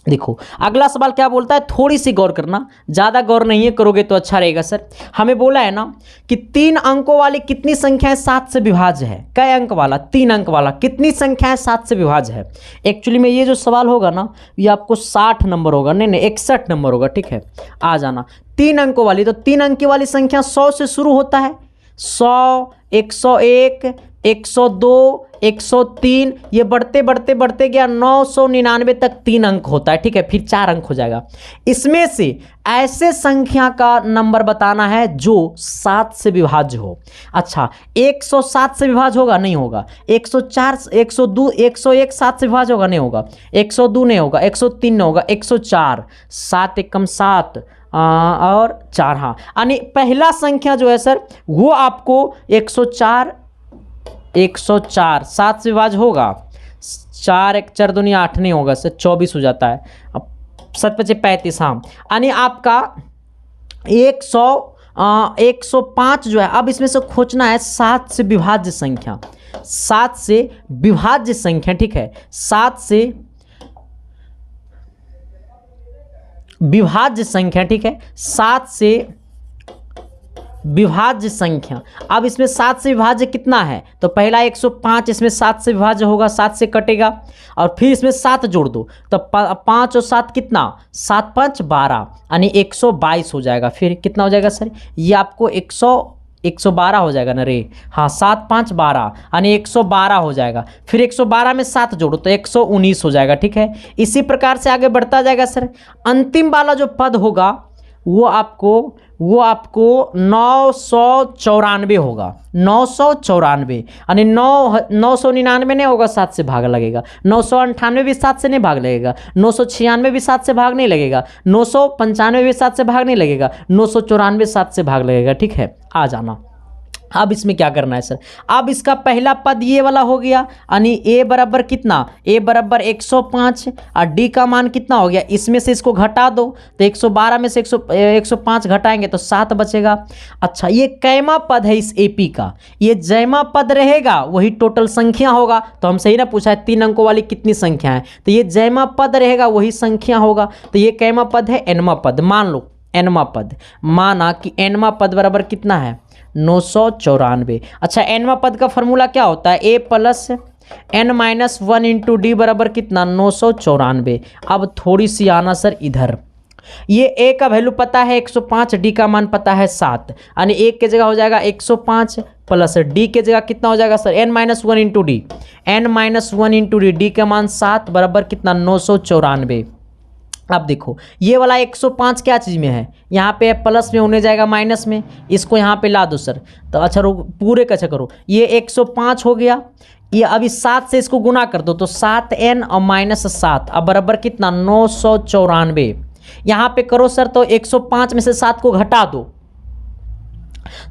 देखो अगला सवाल क्या बोलता है, थोड़ी सी गौर करना, ज़्यादा गौर नहीं है करोगे तो अच्छा रहेगा सर। हमें बोला है ना कि 3 अंकों वाली कितनी संख्याएं 7 से विभाज्य है, कई अंक वाला 3 अंक वाला कितनी संख्याएं 7 से विभाज्य है। एक्चुअली में ये जो सवाल होगा ना ये आपको 60 नंबर होगा, नहीं 61 नंबर होगा, ठीक है। आ जाना 3 अंकों वाली, तो 3 अंक वाली संख्या 100 से शुरू होता है, 100 101 102 103, ये बढ़ते बढ़ते बढ़ते गया 999 तक 3 अंक होता है, ठीक है, फिर 4 अंक हो जाएगा। इसमें से ऐसे संख्या का नंबर बताना है जो 7 से विभाज्य हो। अच्छा 107 से विभाज्य होगा, नहीं होगा। 104 102 101 7 से विभाज्य होगा, नहीं होगा। 102 नहीं होगा, 103 नहीं होगा, 104 7 एकम 7 और 4, हाँ, यानी पहला संख्या जो है सर वो आपको 104 7 से विभाज्य होगा, 4 1 4 दूनी 8 नहीं होगा सर, 24 हो जाता है, अब 7 5 35, हाँ, यानी आपका 105 जो है। अब इसमें से खोजना है 7 से विभाज्य संख्या, 7 से विभाज्य संख्या, ठीक है, 7 से विभाज्य संख्या, ठीक है, 7 से विभाज्य संख्या। अब इसमें 7 से विभाज्य कितना है, तो पहला 105 इसमें 7 से विभाज्य होगा, 7 से कटेगा, और फिर इसमें 7 जोड़ दो तो 5 और 7 कितना 7 5 12, यानी 122 हो जाएगा। फिर कितना हो जाएगा सर, ये आपको 112 हो जाएगा ना रे, हाँ 7 5 12, यानी 112 हो जाएगा। फिर 112 में 7 जोड़ो तो 119 हो जाएगा, ठीक है। इसी प्रकार से आगे बढ़ता जाएगा सर। अंतिम वाला जो पद होगा वो आपको 994 होगा, 994, यानी 999 नहीं होगा, 7 से भाग लगेगा। 998 भी 7 से नहीं भाग लगेगा, 996 भी 7 से भाग नहीं लगेगा, 995 भी 7 से भाग नहीं लगेगा, 994 7 से भाग लगेगा, ठीक है। आ जाना, अब इसमें क्या करना है सर, अब इसका पहला पद ये वाला हो गया, यानी a बराबर कितना, a बराबर 105 और d का मान कितना हो गया, इसमें से इसको घटा दो तो 112 में से 105 घटाएंगे तो 7 बचेगा। अच्छा ये कैमा पद है इस AP का, ये जैमा पद रहेगा वही टोटल संख्या होगा, तो हम सही ना पूछा है 3 अंकों वाली कितनी संख्या है, तो ये जैमा पद रहेगा वही संख्या होगा, तो ये कैमा पद है एनमा पद। मान लो एनमा पद, माना कि एनमा पद बराबर कितना है 994। अच्छा nवां पद का फॉर्मूला क्या होता है, a plus n minus 1 into D बराबर कितना 994। अब थोड़ी सी आना सर इधर, ये a का वैल्यू पता है 105, d का मान पता है 7, यानी एक के जगह हो जाएगा 105 प्लस d के जगह कितना हो जाएगा sir n minus 1 into D, n minus 1 into D, D का मान 7 बराबर कितना 994। अब देखो ये वाला 105 क्या चीज़ में है, यहाँ पे प्लस में होने जाएगा माइनस में, इसको यहाँ पे ला दो सर। तो अच्छा पूरे का अच्छा करो, ये 105 हो गया, ये अभी 7 से इसको गुना कर दो तो 7n और माइनस 7, अब बराबर कितना 994। यहाँ पे करो सर तो 105 में से 7 को घटा दो,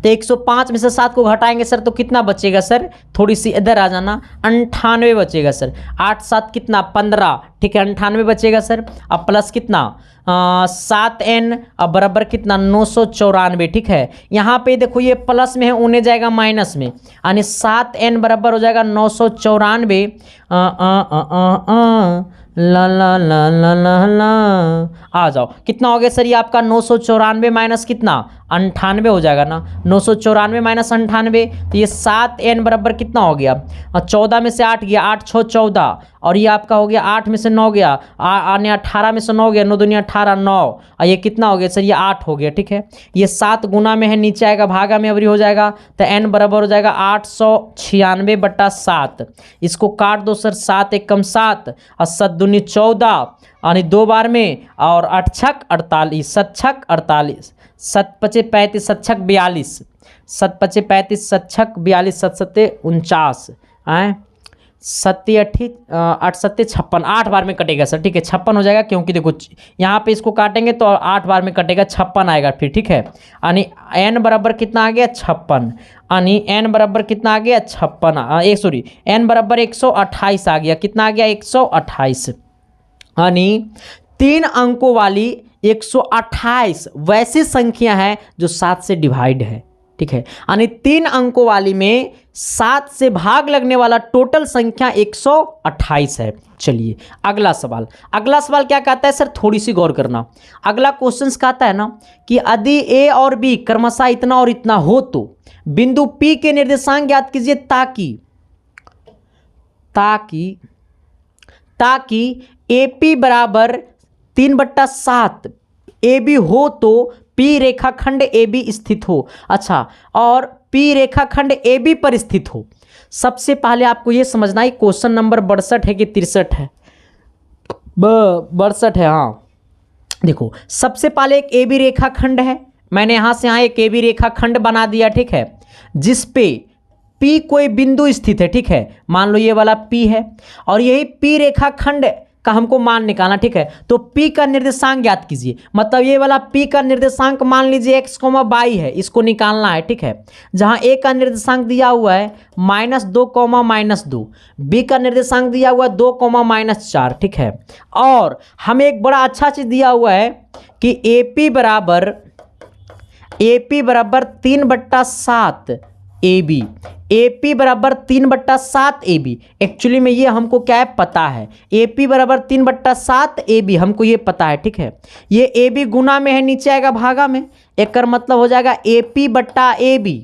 तो 105 में से 7 को घटाएंगे सर तो कितना बचेगा सर, थोड़ी सी इधर आ जाना, 98 बचेगा सर। 8 7 कितना 15, ठीक है 98 बचेगा सर। अब प्लस कितना 7n, अब बराबर कितना 994, ठीक है। यहाँ पे देखो ये प्लस में है, उन्हें जाएगा माइनस में, यानी 7n बराबर हो जाएगा 994। ला ला ला ला ला ला, आ जाओ कितना हो गया सर ये आपका 994 माइनस कितना 98 हो जाएगा ना, 994 माइनस 98, तो ये 7n बराबर कितना हो गया, 14 में से 8 गया, 8 6 14, और ये आपका हो गया 8 में से 9 गया, आने 18 में से 9 गया, 9 दूनी 18 9, और ये कितना हो गया सर, ये 8 हो गया, ठीक है। ये 7 गुना में है, नीचे आएगा भागा में अवरी हो जाएगा, तो n बराबर हो जाएगा 896/7। इसको काट दो सर, 7 एकम 7 और 7 दूनी 14, यानी 2 बार में, और 8 छक 48, 7 छक 48, 7 पचे 35, 7 छक 42, 7 पचे 35, 7 छक 42, 7 सत्ते 49, आए 7 8 8 7 56, 8 बार में कटेगा सर, ठीक है 56 हो जाएगा, क्योंकि देखो यहाँ पे इसको काटेंगे तो 8 बार में कटेगा, 56 आएगा फिर, ठीक है। यानी n बराबर कितना आ गया 56, यानी n बराबर कितना आ गया 56, सॉरी n बराबर 128 आ गया, कितना आ गया 128, यानी 3 अंकों वाली 128 वैसी संख्या है जो 7 से डिवाइड है, ठीक है। यानी 3 अंकों वाली में 7 से भाग लगने वाला टोटल संख्या 128 है। चलिए अगला सवाल, अगला सवाल क्या कहता है सर, थोड़ी सी गौर करना। अगला क्वेश्चन कहता है ना कि यदि a और b क्रमशः इतना और इतना हो तो बिंदु P के निर्देशांक ज्ञात कीजिए ताकि AP बराबर 3/7 AB हो तो P रेखाखंड AB स्थित हो। अच्छा, और P रेखाखंड AB पर स्थित हो। सबसे पहले आपको यह समझना है क्वेश्चन नंबर 62 है कि 63 है, 62 है, हाँ। देखो सबसे पहले एक AB रेखाखंड है, मैंने यहां से यहां एक AB रेखाखंड बना दिया, ठीक है, जिस पे P कोई बिंदु स्थित है, ठीक है। मान लो ये वाला P है और यही P रेखाखंड का हमको मान निकालना, ठीक है। तो P का निर्देशांक ज्ञात कीजिए, मतलब ये वाला P का निर्देशांक मान लीजिए x, y है, इसको निकालना है, ठीक है। जहां A का निर्देशांक दिया हुआ है -2, -2, B का निर्देशांक दिया हुआ है 2, -4, ठीक है। और हमें एक बड़ा अच्छा चीज दिया हुआ है कि AP बराबर 3/7 AB, AP बराबर 3/7 AB। एक्चुअली में ये हमको क्या है पता है, AP बराबर 3/7 AB हमको ये पता है, ठीक है। ये AB गुना में है, नीचे आएगा भागा में, एक मतलब हो जाएगा AP/AB।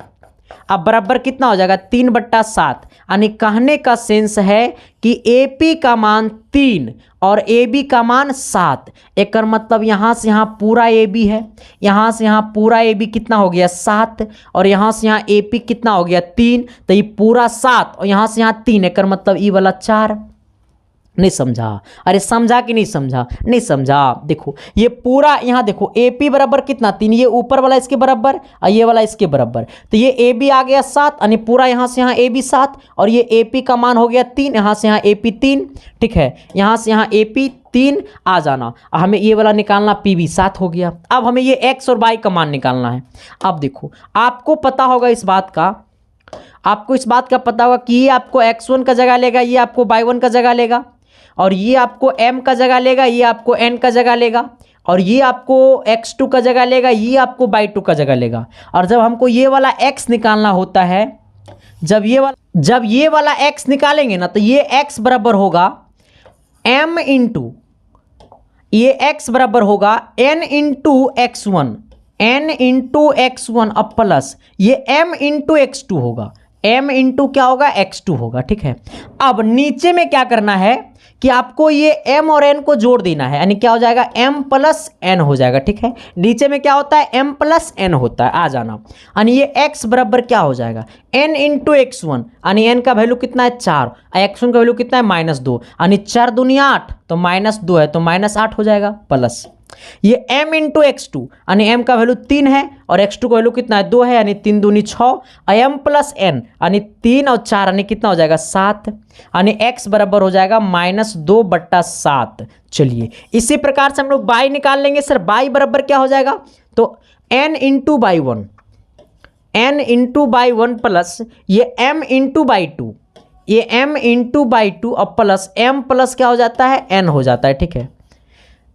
अब बराबर कितना हो जाएगा 3/7, यानी कहने का सेंस है कि AP का मान 3 और AB का मान 7। एक मतलब यहाँ से यहाँ पूरा AB है, यहाँ से यहाँ पूरा AB कितना हो गया 7, और यहाँ से यहाँ AP कितना हो गया 3, तो ये पूरा 7 और यहाँ से यहाँ 3, एक मतलब ई वाला 4। नहीं समझा? अरे समझा कि नहीं समझा? नहीं समझा। देखो ये पूरा यहाँ देखो AP बराबर कितना 3, ये ऊपर वाला इसके बराबर और ये वाला इसके बराबर, तो ये AB आ गया 7, यानी पूरा यहाँ से यहाँ AB 7, और ये AP का मान हो गया 3, यहाँ से यहाँ AP 3, ठीक है। यहाँ से यहाँ AP 3 आ जाना, हमें ये वाला निकालना PB 7 हो गया। अब हमें ये x और y का मान निकालना है। अब देखो आपको पता होगा इस बात का, आपको इस बात का पता होगा कि ये आपको x1 का जगह लेगा, ये आपको y1 का जगह लेगा, और ये आपको m का जगह लेगा, ये आपको n का जगह लेगा, और ये आपको x2 का जगह लेगा, ये आपको y2 का जगह लेगा। और जब हमको ये वाला x निकालना होता है, जब ये वाला x निकालेंगे ना, तो ये x बराबर होगा m इंटू, ये x बराबर होगा n into x1, n into x1 अब प्लस ये m इंटू x2 होगा, m इंटू क्या होगा x2 होगा, ठीक है। अब नीचे में क्या करना है कि आपको ये m और n को जोड़ देना है, यानी क्या हो जाएगा m प्लस n हो जाएगा, ठीक है। नीचे में क्या होता है m प्लस n होता है, आ जाना। यानी ये x बराबर क्या हो जाएगा n इंटू x1, यानी n का वैल्यू कितना है 4, x1 का वैल्यू कितना है -2, यानी 4 दूनी 8 तो -2 है तो -8 हो जाएगा प्लस ये m इंटू x2, यानी m का वैल्यू 3 है और x2 का वैल्यू कितना है 2 है, यानी 3 दूनी 6, m प्लस n यानी 3 और 4 यानी कितना हो जाएगा 7, यानी x बराबर हो जाएगा -2/7। चलिए इसी प्रकार से हम लोग y निकाल लेंगे सर। y बराबर क्या हो जाएगा तो n into by 1, n into by 1 plus ये m इंटू बाई 2, ये m इंटू बाई 2 अब प्लस m प्लस क्या हो जाता है n हो जाता है, ठीक है।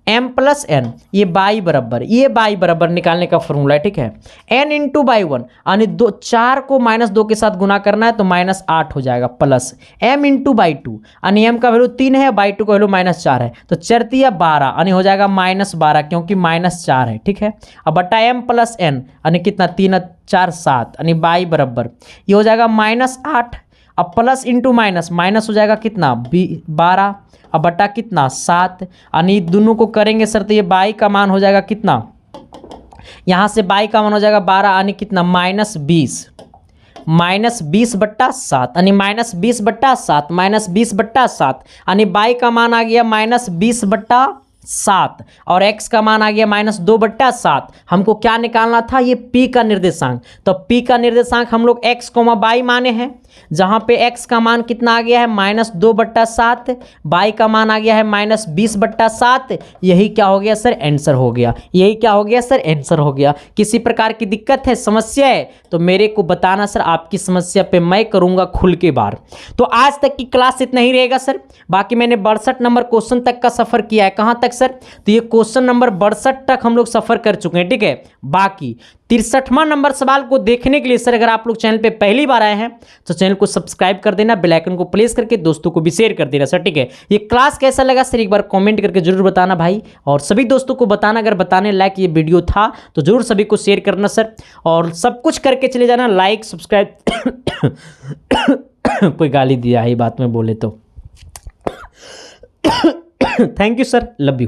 m प्लस n ये बाई बराबर निकालने का फॉर्मूला है, ठीक है। n इंटू बाई 1 यानी 4 को -2 के साथ गुना करना है तो -8 हो जाएगा प्लस m इंटू बाई 2 यानी m का वैल्यू 3 है, बाई 2 का वैल्यू -4 है तो 4 या 12 यानी हो जाएगा -12 क्योंकि -4 है, ठीक है। अब बटा m प्लस n यानी कितना 3 और 4 7 यानी बाई बराबर ये हो जाएगा -8, अब प्लस इंटू माइनस हो जाएगा कितना 12, अब बटा कितना 7, यानी दोनों को करेंगे सर तो ये बाई का मान हो जाएगा कितना, यहाँ से बाई का मान हो जाएगा 12 यानी कितना -20/7 यानी -20/7 यानी बाई का मान आ गया -20/7 और x का मान आ गया -2/7। हमको क्या निकालना था ये p का निर्देशांक, तो p का निर्देशांक हम लोग x, y माने हैं, जहां पे x का मान कितना आ गया है -2/7, y का मान आ गया है -20/7। यही क्या हो गया सर आंसर हो गया, यही क्या हो गया सर आंसर हो गया। किसी प्रकार की दिक्कत है, समस्या है तो मेरे को बताना सर, आपकी समस्या पे मैं करूंगा खुल के बार। तो आज तक की क्लास इतना ही रहेगा सर, बाकी मैंने 62 नंबर क्वेश्चन तक का सफर किया है। कहां तक सर, तो ये क्वेश्चन नंबर 62 तक हम लोग सफर कर चुके हैं, ठीक है। बाकी 63वां नंबर सवाल को देखने के लिए सर अगर आप लोग चैनल पे पहली बार आए हैं तो चैनल को सब्सक्राइब कर देना, बेल आइकन को प्रेस करके दोस्तों को भी शेयर कर देना सर, ठीक है। ये क्लास कैसा लगा सर एक बार कमेंट करके जरूर बताना भाई, और सभी दोस्तों को बताना अगर बताने लायक ये वीडियो था तो जरूर सभी को शेयर करना सर, और सब कुछ करके चले जाना, लाइक सब्सक्राइब कोई गाली दिया है बात में बोले तो thank you sir, love you.